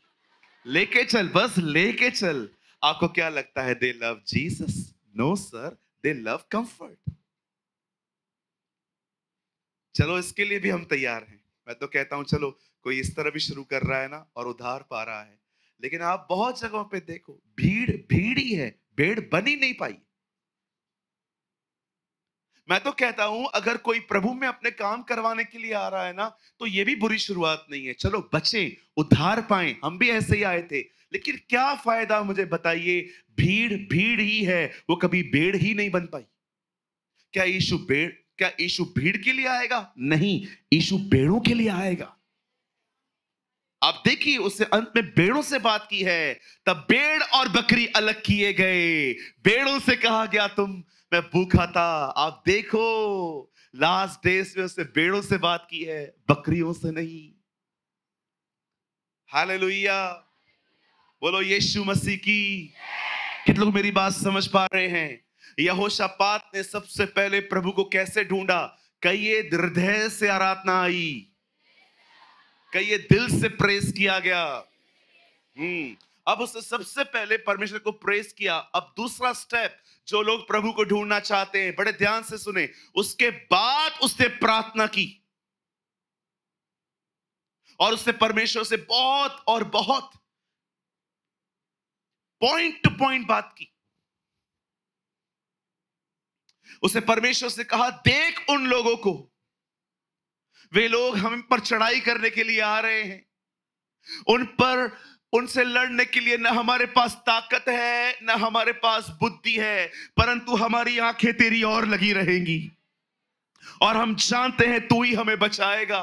Speaker 1: लेके चल, बस लेके चल। आपको क्या लगता है they love Jesus? No sir, they love comfort. चलो इसके लिए भी हम तैयार हैं। मैं तो कहता हूं चलो कोई इस तरह भी शुरू कर रहा है ना और उधार पा रहा है, लेकिन आप बहुत जगहों पे देखो भीड़ भीड़ ही है, भेड़ बन ही नहीं पाई। मैं तो कहता हूं अगर कोई प्रभु में अपने काम करवाने के लिए आ रहा है ना तो ये भी बुरी शुरुआत नहीं है। चलो बचे, उद्धार पाएं, हम भी ऐसे ही आए थे, लेकिन क्या फायदा मुझे बताइए, भीड़ भीड़ ही है, वो कभी भेड़ ही नहीं बन पाई। क्या यीशु भीड़ के लिए आएगा? नहीं, यीशु भेड़ों के लिए आएगा। आप देखिए उससे अंत में भेड़ों से बात की है, तब भेड़ और बकरी अलग किए गए। भेड़ों से कहा गया तुम, मैं भूखा था, आप देखो लास्ट डेज में उससे भेड़ों से बात की है, बकरियों से नहीं। हालेलुया, बोलो यीशु मसीह की। कितने लोग मेरी बात समझ पा रहे हैं? यहोशापात ने सबसे पहले प्रभु को कैसे ढूंढा? कई हृदय से आराधना आई, कई दिल से प्रेस किया गया। अब उसने सबसे पहले परमेश्वर को प्रेस किया। अब दूसरा स्टेप, जो लोग प्रभु को ढूंढना चाहते हैं बड़े ध्यान से सुने, उसके बाद उसने प्रार्थना की और उसने परमेश्वर से बहुत और बहुत पॉइंट टू पॉइंट बात की। उसने परमेश्वर से कहा देख उन लोगों को, वे लोग हम पर चढ़ाई करने के लिए आ रहे हैं, उनसे लड़ने के लिए न हमारे पास ताकत है न हमारे पास बुद्धि है, परंतु हमारी आंखें तेरी ओर लगी रहेंगी और हम जानते हैं तू ही हमें बचाएगा।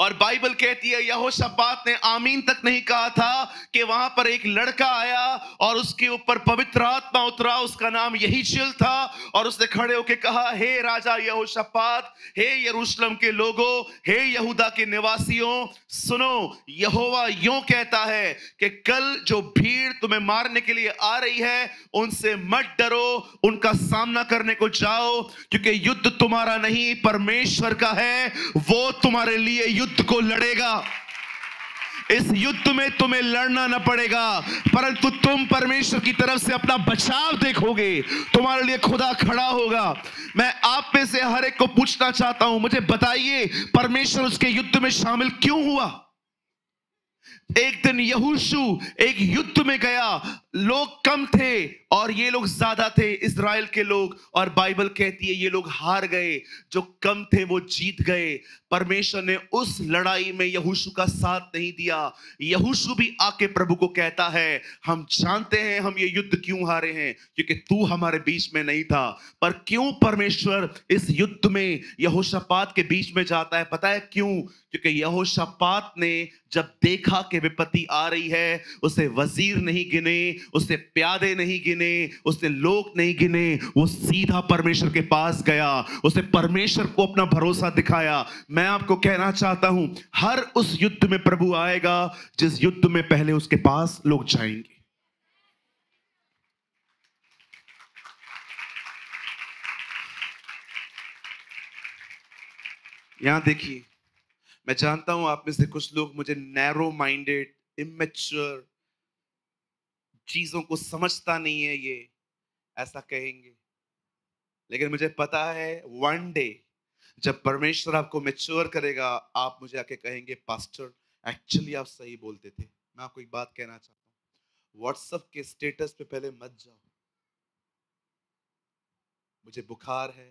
Speaker 1: और बाइबल कहती है यहोशापात ने आमीन तक नहीं कहा था कि वहां पर एक लड़का आया और उसके ऊपर पवित्र आत्मा उतरा, उसका नाम यहीशिल था, और उसने खड़े होकर कहा, हे राजा यहोशापात, हे यरूशलेम के लोगों, हे यहूदा के निवासियों, सुनो, यहोवा यूं कहता है कि कल जो भीड़ तुम्हें मारने के लिए आ रही है उनसे मत डरो, उनका सामना करने को जाओ, क्योंकि युद्ध तुम्हारा नहीं परमेश्वर का है, वो तुम्हारे लिए युद्ध को लड़ेगा। इस युद्ध में तुम्हें लड़ना न पड़ेगा, परंतु तुम परमेश्वर की तरफ से अपना बचाव देखोगे, तुम्हारे लिए खुदा खड़ा होगा। मैं आप में से हर एक को पूछना चाहता हूं, मुझे बताइए परमेश्वर उसके युद्ध में शामिल क्यों हुआ? एक दिन यहोशू एक युद्ध में गया, लोग कम थे और ये लोग ज्यादा थे, इजराइल के लोग, और बाइबल कहती है ये लोग हार गए, जो कम थे वो जीत गए। परमेश्वर ने उस लड़ाई में यहोशू का साथ नहीं दिया। यहोशू भी आके प्रभु को कहता है, हम जानते हैं हम ये युद्ध क्यों हारे हैं, क्योंकि तू हमारे बीच में नहीं था। पर क्यों परमेश्वर इस युद्ध में यहोशापात के बीच में जाता है? पता है क्यों? क्योंकि यहोशापात ने जब देखा कि विपत्ति आ रही है, उसे वजीर नहीं गिने, उसे प्यादे नहीं गिने, उसने लोग नहीं गिने, वो सीधा परमेश्वर के पास गया, उसे परमेश्वर को अपना भरोसा दिखाया। मैं आपको कहना चाहता हूं, हर उस युद्ध में प्रभु आएगा जिस युद्ध में पहले उसके पास लोग जाएंगे। यहां देखिए, मैं जानता हूं आप में से कुछ लोग मुझे नैरो माइंडेड, इमैच्योर, चीजों को समझता नहीं है ये ऐसा कहेंगे, लेकिन मुझे पता है वन डे जब परमेश्वर आपको मैच्योर करेगा, आप मुझे आके कहेंगे, पास्टर एक्चुअली आप सही बोलते थे। मैं आपको एक बात कहना चाहता हूं, व्हाट्सएप के स्टेटस पे पहले मत जाओ, मुझे बुखार है,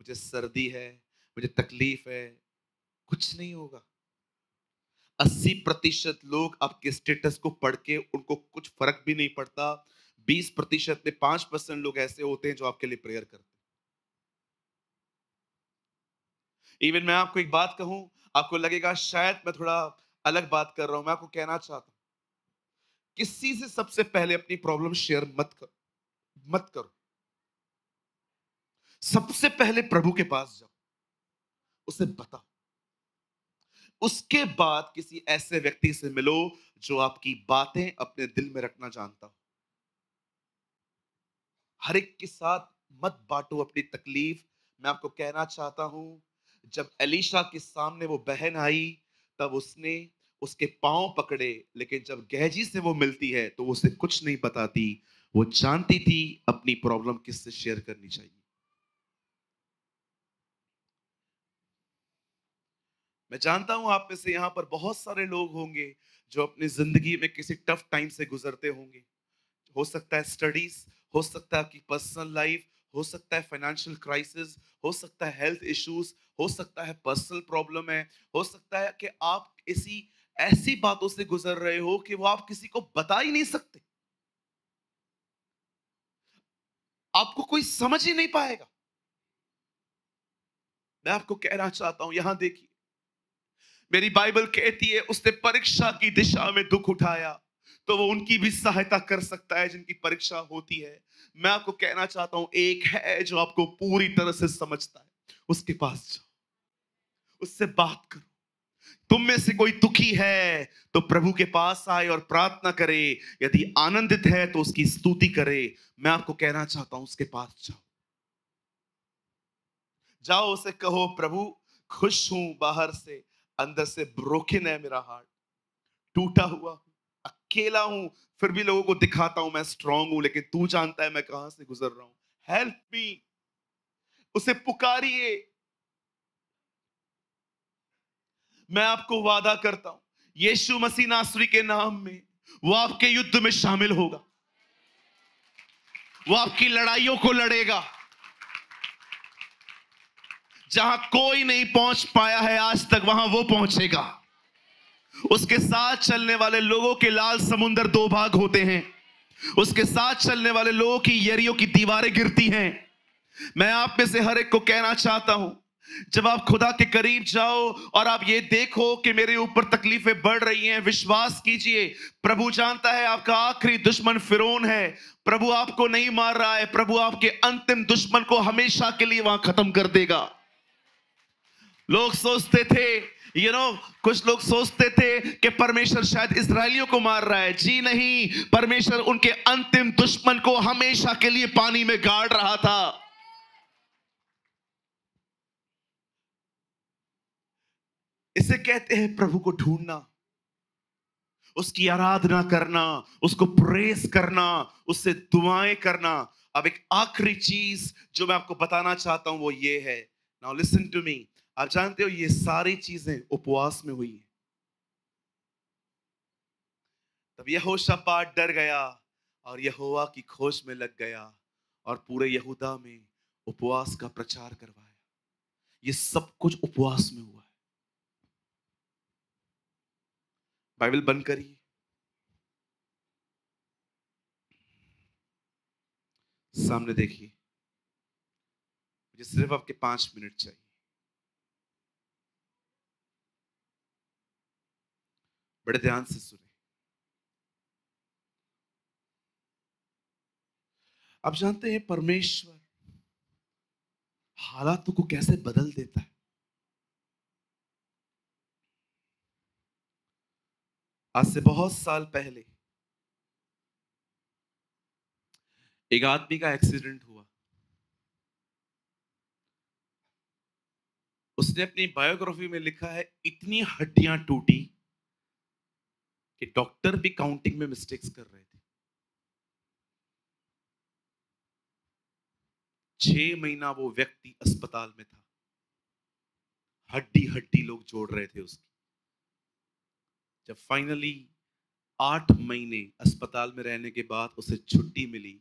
Speaker 1: मुझे सर्दी है, मुझे तकलीफ है, कुछ नहीं होगा। 80% लोग आपके स्टेटस को पढ़ के उनको कुछ फर्क भी नहीं पड़ता। 20% में 5% लोग ऐसे होते हैं जो आपके लिए प्रेयर करते हैं। इवन मैं आपको एक बात कहूं, आपको लगेगा शायद मैं थोड़ा अलग बात कर रहा हूं, मैं आपको कहना चाहता हूं, किसी से सबसे पहले अपनी प्रॉब्लम शेयर मत करो। सबसे पहले प्रभु के पास जाओ, उसे बताओ, उसके बाद किसी ऐसे व्यक्ति से मिलो जो आपकी बातें अपने दिल में रखना जानता हो। हर एक के साथ मत बांटो अपनी तकलीफ। मैं आपको कहना चाहता हूं, जब एलीशा के सामने वो बहन आई तब उसने उसके पांव पकड़े, लेकिन जब गेहजी से वो मिलती है तो वो उसे कुछ नहीं बताती। वो जानती थी अपनी प्रॉब्लम किससे शेयर करनी चाहिए। मैं जानता हूं आप में से यहां पर बहुत सारे लोग होंगे जो अपनी जिंदगी में किसी टफ टाइम से गुजरते होंगे। हो सकता है स्टडीज, हो सकता है आपकी पर्सनल लाइफ, हो सकता है फाइनेंशियल क्राइसिस, हो सकता है हेल्थ इश्यूज, हो सकता है पर्सनल प्रॉब्लम है, हो सकता है कि आप किसी ऐसी बातों से गुजर रहे हो कि वो आप किसी को बता ही नहीं सकते, आपको कोई समझ ही नहीं पाएगा। मैं आपको कहना चाहता हूं, यहां देखिए, मेरी बाइबल कहती है उसने परीक्षा की दिशा में दुख उठाया तो वो उनकी भी सहायता कर सकता है जिनकी परीक्षा होती है। मैं आपको कहना चाहता हूं, एक है जो आपको पूरी तरह से समझता है, उसके पास जाओ, उससे बात करो। तुम में से कोई दुखी है तो प्रभु के पास आए और प्रार्थना करे, यदि आनंदित है तो उसकी स्तुति करे। मैं आपको कहना चाहता हूं, उसके पास जाओ, उसे कहो, प्रभु खुश हूं बाहर से, अंदर से ब्रोकन है मेरा हार्ट, टूटा हुआ हूं, अकेला हूं, फिर भी लोगों को दिखाता हूं मैं स्ट्रांग हूं, लेकिन तू जानता है मैं कहां से गुजर रहा हूं, हेल्प मी। उसे पुकारिए। मैं आपको वादा करता हूं, यीशु मसीह नासरी के नाम में वो आपके युद्ध में शामिल होगा, वो आपकी लड़ाइयों को लड़ेगा। जहां कोई नहीं पहुंच पाया है आज तक, वहां वो पहुंचेगा। उसके साथ चलने वाले लोगों के लाल समुंदर दो भाग होते हैं, उसके साथ चलने वाले लोगों की यरियों की दीवारें गिरती हैं। मैं आप में से हर एक को कहना चाहता हूं, जब आप खुदा के करीब जाओ और आप ये देखो कि मेरे ऊपर तकलीफें बढ़ रही हैं, विश्वास कीजिए, प्रभु जानता है आपका आखिरी दुश्मन फिरौन है। प्रभु आपको नहीं मार रहा है, प्रभु आपके अंतिम दुश्मन को हमेशा के लिए वहां खत्म कर देगा। लोग सोचते थे, कुछ लोग सोचते थे कि परमेश्वर शायद इस्राएलियों को मार रहा है। जी नहीं, परमेश्वर उनके अंतिम दुश्मन को हमेशा के लिए पानी में गाड़ रहा था। इसे कहते हैं प्रभु को ढूंढना, उसकी आराधना करना, उसको प्रेस करना, उससे दुआएं करना। अब एक आखिरी चीज जो मैं आपको बताना चाहता हूं वो ये है, नाउ लिसन टू मी। आप जानते हो ये सारी चीजें उपवास में हुई। तब यहोशापात डर गया और यहोवा की खोज में लग गया और पूरे यहूदा में उपवास का प्रचार करवाया। ये सब कुछ उपवास में हुआ है। बाइबल बंद करिए, सामने देखिए। मुझे सिर्फ आपके 5 मिनट चाहिए। बड़े ध्यान से सुने। आप जानते हैं परमेश्वर हालातों को कैसे बदल देता है। आज से बहुत साल पहले एक आदमी का एक्सीडेंट हुआ। उसने अपनी बायोग्राफी में लिखा है, इतनी हड्डियां टूटी कि डॉक्टर भी काउंटिंग में मिस्टेक्स कर रहे थे। 6 महीना वो व्यक्ति अस्पताल में था। हड्डी हड्डी लोग जोड़ रहे थे उसकी। जब फाइनली 8 महीने अस्पताल में रहने के बाद उसे छुट्टी मिली,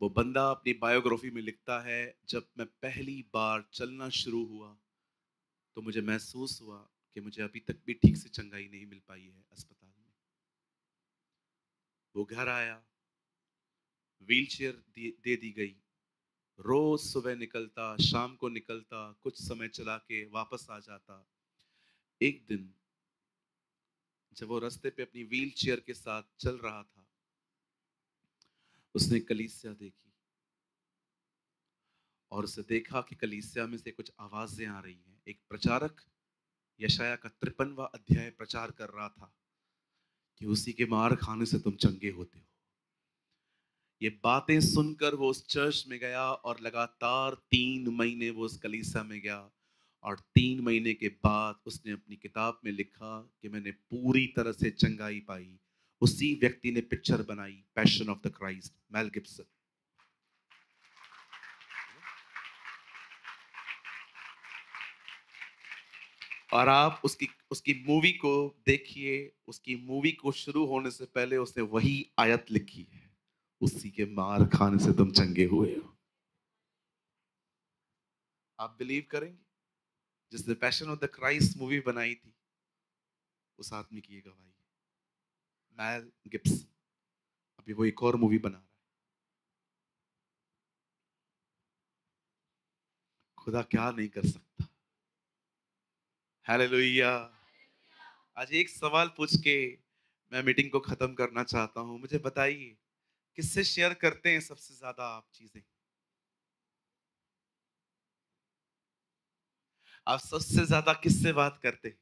Speaker 1: वो बंदा अपनी बायोग्राफी में लिखता है, जब मैं पहली बार चलना शुरू हुआ तो मुझे महसूस हुआ कि मुझे अभी तक भी ठीक से चंगाई नहीं मिल पाई है अस्पताल में। वो घर आया, व्हीलचेयर दे दी गई। रोज सुबह निकलता, शाम को निकलता, कुछ समय चला के वापस आ जाता। एक दिन जब वो रास्ते पे अपनी व्हीलचेयर के साथ चल रहा था, उसने कलीसिया देखी और उसे देखा कि कलीसिया में से कुछ आवाजें आ रही हैं। एक प्रचारक यशाया का 53वां अध्याय प्रचार कर रहा था कि उसी के मार खाने से तुम चंगे होते हो। ये बातें सुनकर वो उस चर्च में गया और लगातार 3 महीने वो उस कलीसिया में गया। और 3 महीने के बाद उसने अपनी किताब में लिखा कि मैंने पूरी तरह से चंगाई पाई। उसी व्यक्ति ने पिक्चर बनाई, passion of the Christ, Mel Gibson. और आप उसकी मूवी को देखिए। उसकी मूवी को शुरू होने से पहले उसने वही आयत लिखी है, उसी के मार खाने से तुम चंगे हुए हो। आप बिलीव करेंगे, जिसने passion of the Christ movie बनाई थी, उस आदमी की ये गवाही है, मेल गिब्सन। अभी वो एक और मूवी बना रहा है। खुदा क्या नहीं कर सकता। हालेलुया। आज एक सवाल पूछ के मैं मीटिंग को खत्म करना चाहता हूं। मुझे बताइए, किससे शेयर करते हैं सबसे ज्यादा आप चीजें? आप सबसे ज्यादा किससे बात करते हैं?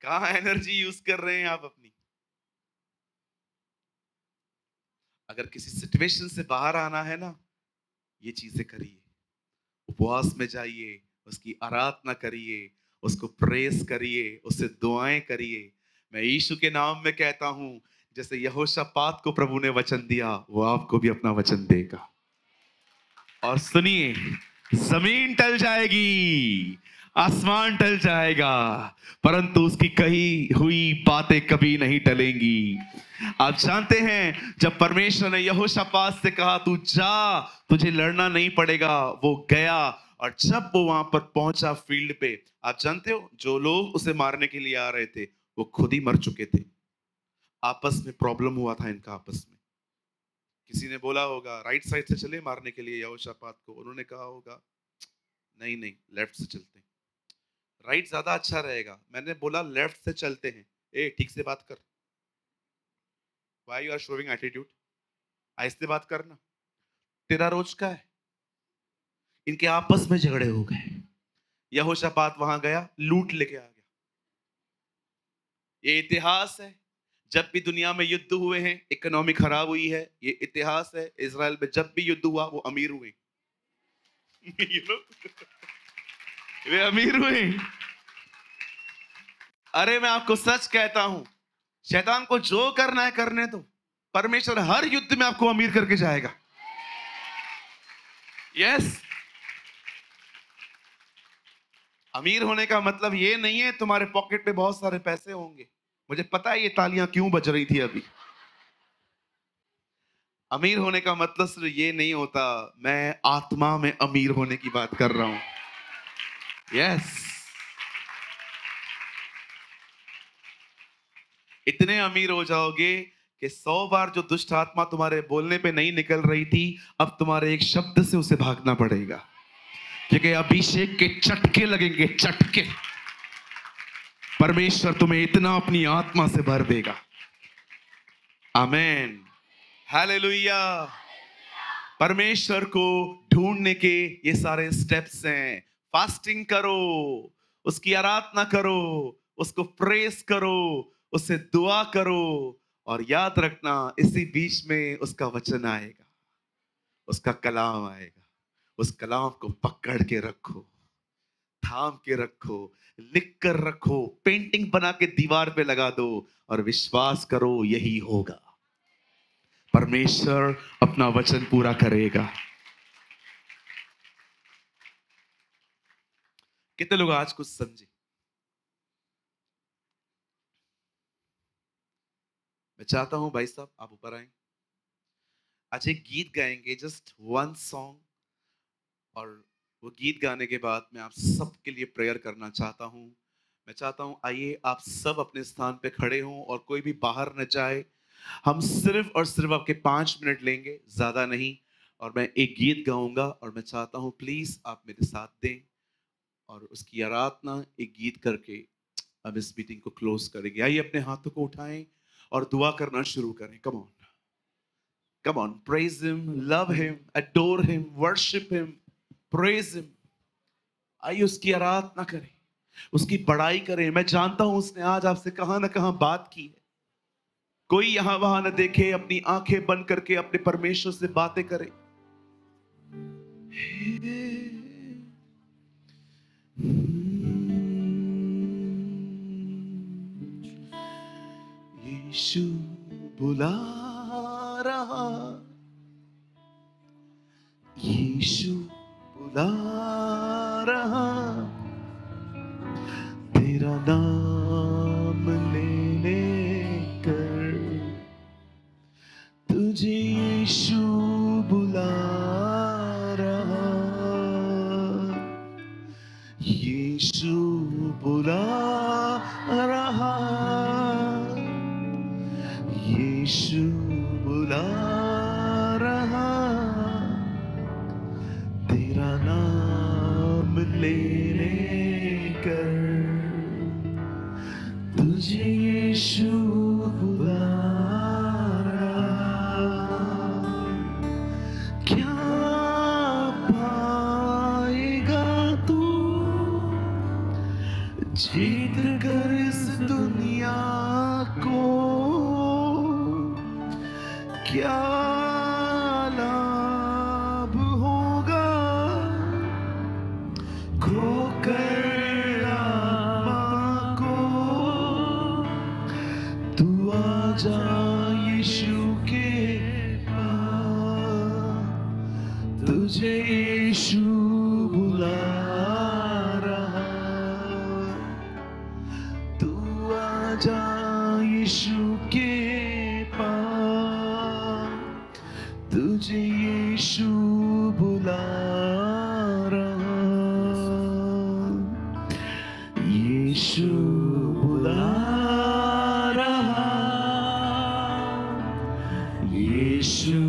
Speaker 1: कहाँ एनर्जी यूज कर रहे हैं आप अपनी? अगर किसी सिचुएशन से बाहर आना है ना, ये चीजें करिए। उपवास में जाइए, उसकी आराधना करिए, उसको प्रेस करिए, उससे दुआएं करिए। मैं यीशु के नाम में कहता हूं, जैसे यहोशापात को प्रभु ने वचन दिया, वो आपको भी अपना वचन देगा। और सुनिए, जमीन टल जाएगी, आसमान टल जाएगा, परंतु उसकी कही हुई बातें कभी नहीं टलेंगी। आप जानते हैं, जब परमेश्वर ने यहोशापात से कहा तू जा, तुझे लड़ना नहीं पड़ेगा, वो गया। और जब वो वहां पर पहुंचा फील्ड पे, आप जानते हो जो लोग उसे मारने के लिए आ रहे थे वो खुद ही मर चुके थे। आपस में प्रॉब्लम हुआ था इनका, आपस में किसी ने बोला होगा राइट साइड से चले मारने के लिए यहोशापात को, उन्होंने कहा होगा नहीं नहीं लेफ्ट से चलते हैं, राइट ज्यादा अच्छा रहेगा। मैंने बोला लेफ्ट से चलते हैं। ए ठीक से बात कर, why you are showing attitude, आहिस्ते बात करना, तेरा रोज का है। इनके आपस में झगड़े हो गए, यहोशापात वहां गया, लूट लेके आ गया। ये इतिहास है, जब भी दुनिया में युद्ध हुए हैं इकोनॉमी खराब हुई है, ये इतिहास है। इजराइल में जब भी युद्ध हुआ वो अमीर हुए वे अमीर हुए। अरे मैं आपको सच कहता हूं, शैतान को जो करना है करने दो, परमेश्वर हर युद्ध में आपको अमीर करके जाएगा। यस, अमीर होने का मतलब ये नहीं है तुम्हारे पॉकेट में बहुत सारे पैसे होंगे। मुझे पता है ये तालियां क्यों बज रही थी अभी। अमीर होने का मतलब सिर्फ ये नहीं होता, मैं आत्मा में अमीर होने की बात कर रहा हूं। यस, इतने अमीर हो जाओगे कि 100 बार जो दुष्ट आत्मा तुम्हारे बोलने पे नहीं निकल रही थी, अब तुम्हारे एक शब्द से उसे भागना पड़ेगा, क्योंकि अभिषेक के चटके लगेंगे, चटके। परमेश्वर तुम्हें इतना अपनी आत्मा से भर देगा। आमेन, हालेलुया। परमेश्वर को ढूंढने के ये सारे स्टेप्स हैं। फास्टिंग करो, उसकी आराधना करो, उसको प्रेस करो, उससे दुआ करो, और याद रखना इसी बीच में उसका वचन आएगा, उसका कलाम आएगा। उस कलाम को पकड़ के रखो, थाम के रखो, लिख कर रखो, पेंटिंग बना के दीवार पे लगा दो, और विश्वास करो यही होगा। परमेश्वर अपना वचन पूरा करेगा। कितने लोग आज कुछ समझे? मैं चाहता हूं भाई साहब आप ऊपर आए, आज एक गीत गाएंगे, जस्ट वन सॉन्ग, और वो गीत गाने के बाद मैं आप सबके लिए प्रेयर करना चाहता हूं। मैं चाहता हूं आइए आप सब अपने स्थान पे खड़े हों और कोई भी बाहर न जाए। हम सिर्फ और सिर्फ आपके 5 मिनट लेंगे, ज्यादा नहीं, और मैं एक गीत गाऊंगा, और मैं चाहता हूं प्लीज आप मेरे साथ दें, और उसकी आराधना एक गीत करके अब इस मीटिंग को क्लोज करेंगे। आइए अपने हाथों को उठाएं और दुआ करना शुरू करें। Come on, come on, praise him, love him, adore him, worship him, praise him. आइए उसकी आराधना करें, उसकी बड़ाई करें। मैं जानता हूं उसने आज आपसे कहां ना कहां बात की है। कोई यहां वहां न देखे, अपनी आंखें बंद करके अपने परमेश्वर से बातें करे। यीशु बुला रहा, यीशु बुला रहा, तेरा नाम ले कर, तुझे यीशु बुला रहा, यीशु बुला रहा, यीशु बुला रहा, तेरा नाम ले कर, तुझे यीशु बुला रहा। क्या पाएगा तू जीत कर इस दुनिया को, क्या लाभ होगा खोकर आत्मा को। तू आजा यीशु के पास, तुझे यीशु बुला रहा, तू आजा यीशु के पास, तुझे यीशु बुला रहा, यीशु बुला रहा, यीशु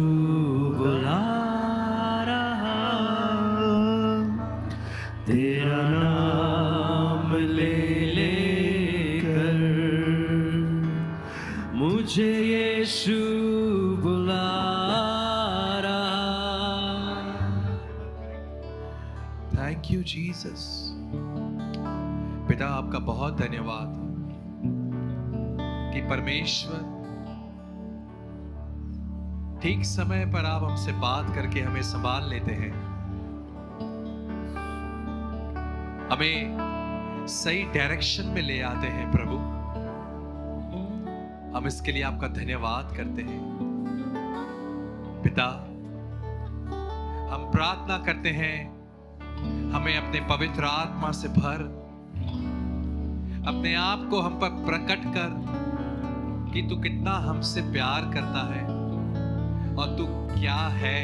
Speaker 4: मुझे यीशु बुला रहा।
Speaker 1: Thank you Jesus.
Speaker 4: पिता आपका बहुत धन्यवाद कि परमेश्वर ठीक समय पर आप हमसे बात करके हमें संभाल लेते हैं, हमें सही डायरेक्शन में ले आते हैं। प्रभु, हम इसके लिए आपका धन्यवाद करते हैं। पिता, हम प्रार्थना करते हैं, हमें अपने पवित्र आत्मा से भर, अपने आप को हम पर प्रकट कर कि तू कितना हमसे प्यार करता है और तू क्या है,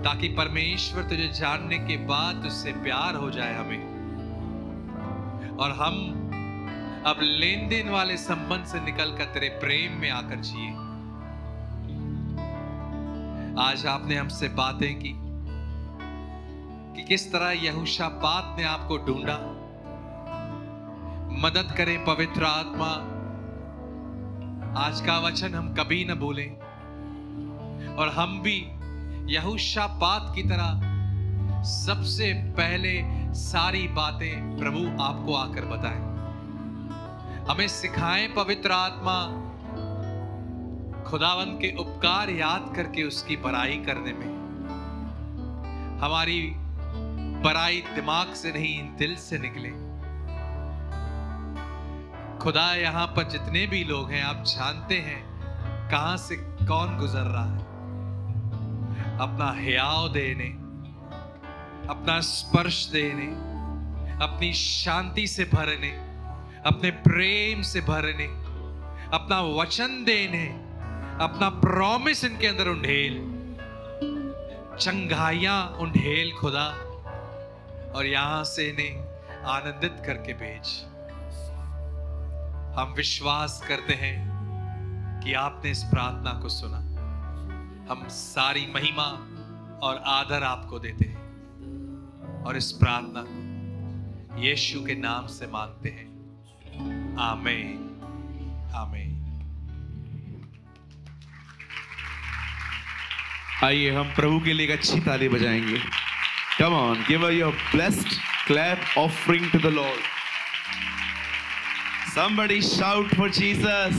Speaker 4: ताकि परमेश्वर तुझे जानने के बाद तुझसे प्यार हो जाए हमें, और हम अब लेन देन वाले संबंध से निकलकर तेरे प्रेम में आकर जिए। आज आपने हमसे बातें की कि किस तरह यहोशापात ने आपको ढूंढा। मदद करें पवित्र आत्मा, आज का वचन हम कभी न भूलें और हम भी यहोशापात की तरह सबसे पहले सारी बातें प्रभु आपको आकर बताएं। हमें सिखाएं पवित्र आत्मा, खुदावंद के उपकार याद करके उसकी बड़ाई करने में। हमारी बड़ाई दिमाग से नहीं, दिल से निकले। खुदा, यहां पर जितने भी लोग हैं, आप जानते हैं कहां से कौन गुजर रहा है। अपना हियाव देने, अपना स्पर्श देने, अपनी शांति से भरने, अपने प्रेम से भरने, अपना वचन देने, अपना प्रॉमिस इनके अंदर उंडेल, चंगाइयां उंडेल खुदा, और यहां से इन्हें आनंदित करके भेज। हम विश्वास करते हैं कि आपने इस प्रार्थना को सुना। हम सारी महिमा और आदर आपको देते हैं और इस प्रार्थना को यीशु के नाम से मांगते हैं। आमीन, आमीन।
Speaker 1: आइए हम प्रभु के लिए एक अच्छी ताली बजाएंगे। Come on, give her your blessed clap offering to the Lord. Somebody shout for Jesus.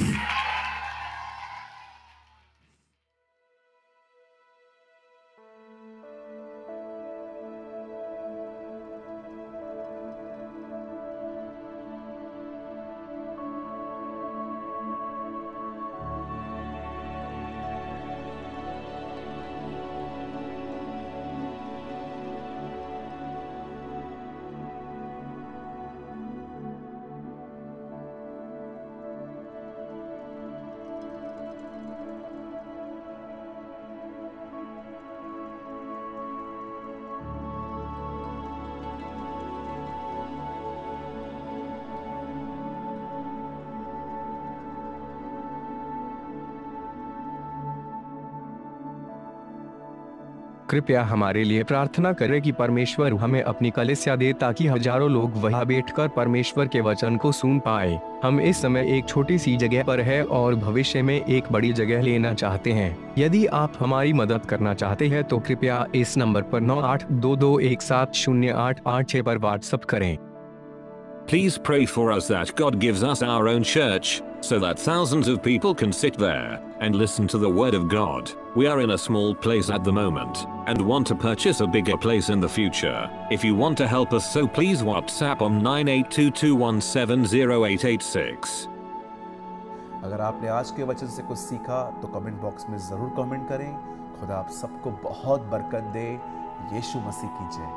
Speaker 2: कृपया हमारे लिए प्रार्थना करें कि परमेश्वर हमें अपनी कलीसिया दे ताकि हजारों लोग वहां बैठकर परमेश्वर के वचन को सुन पाए। हम इस समय एक छोटी सी जगह पर है और भविष्य में एक बड़ी जगह लेना चाहते हैं। यदि आप हमारी मदद करना चाहते हैं तो कृपया इस नंबर पर 9822170886 पर व्हाट्सएप करें।
Speaker 3: Please pray for us that God gives us our own church, so that thousands of people can sit there and listen to the word of God. We are in a small place at the moment, and want to purchase a bigger place in the future. If you want to help us, so please WhatsApp on 9822170886.
Speaker 5: अगर आपने आज के वचन से कुछ सीखा तो कमेंट बॉक्स में जरूर कमेंट करें। खुदा आप सबको बहुत बरकत दे। यीशु मसीह की जय।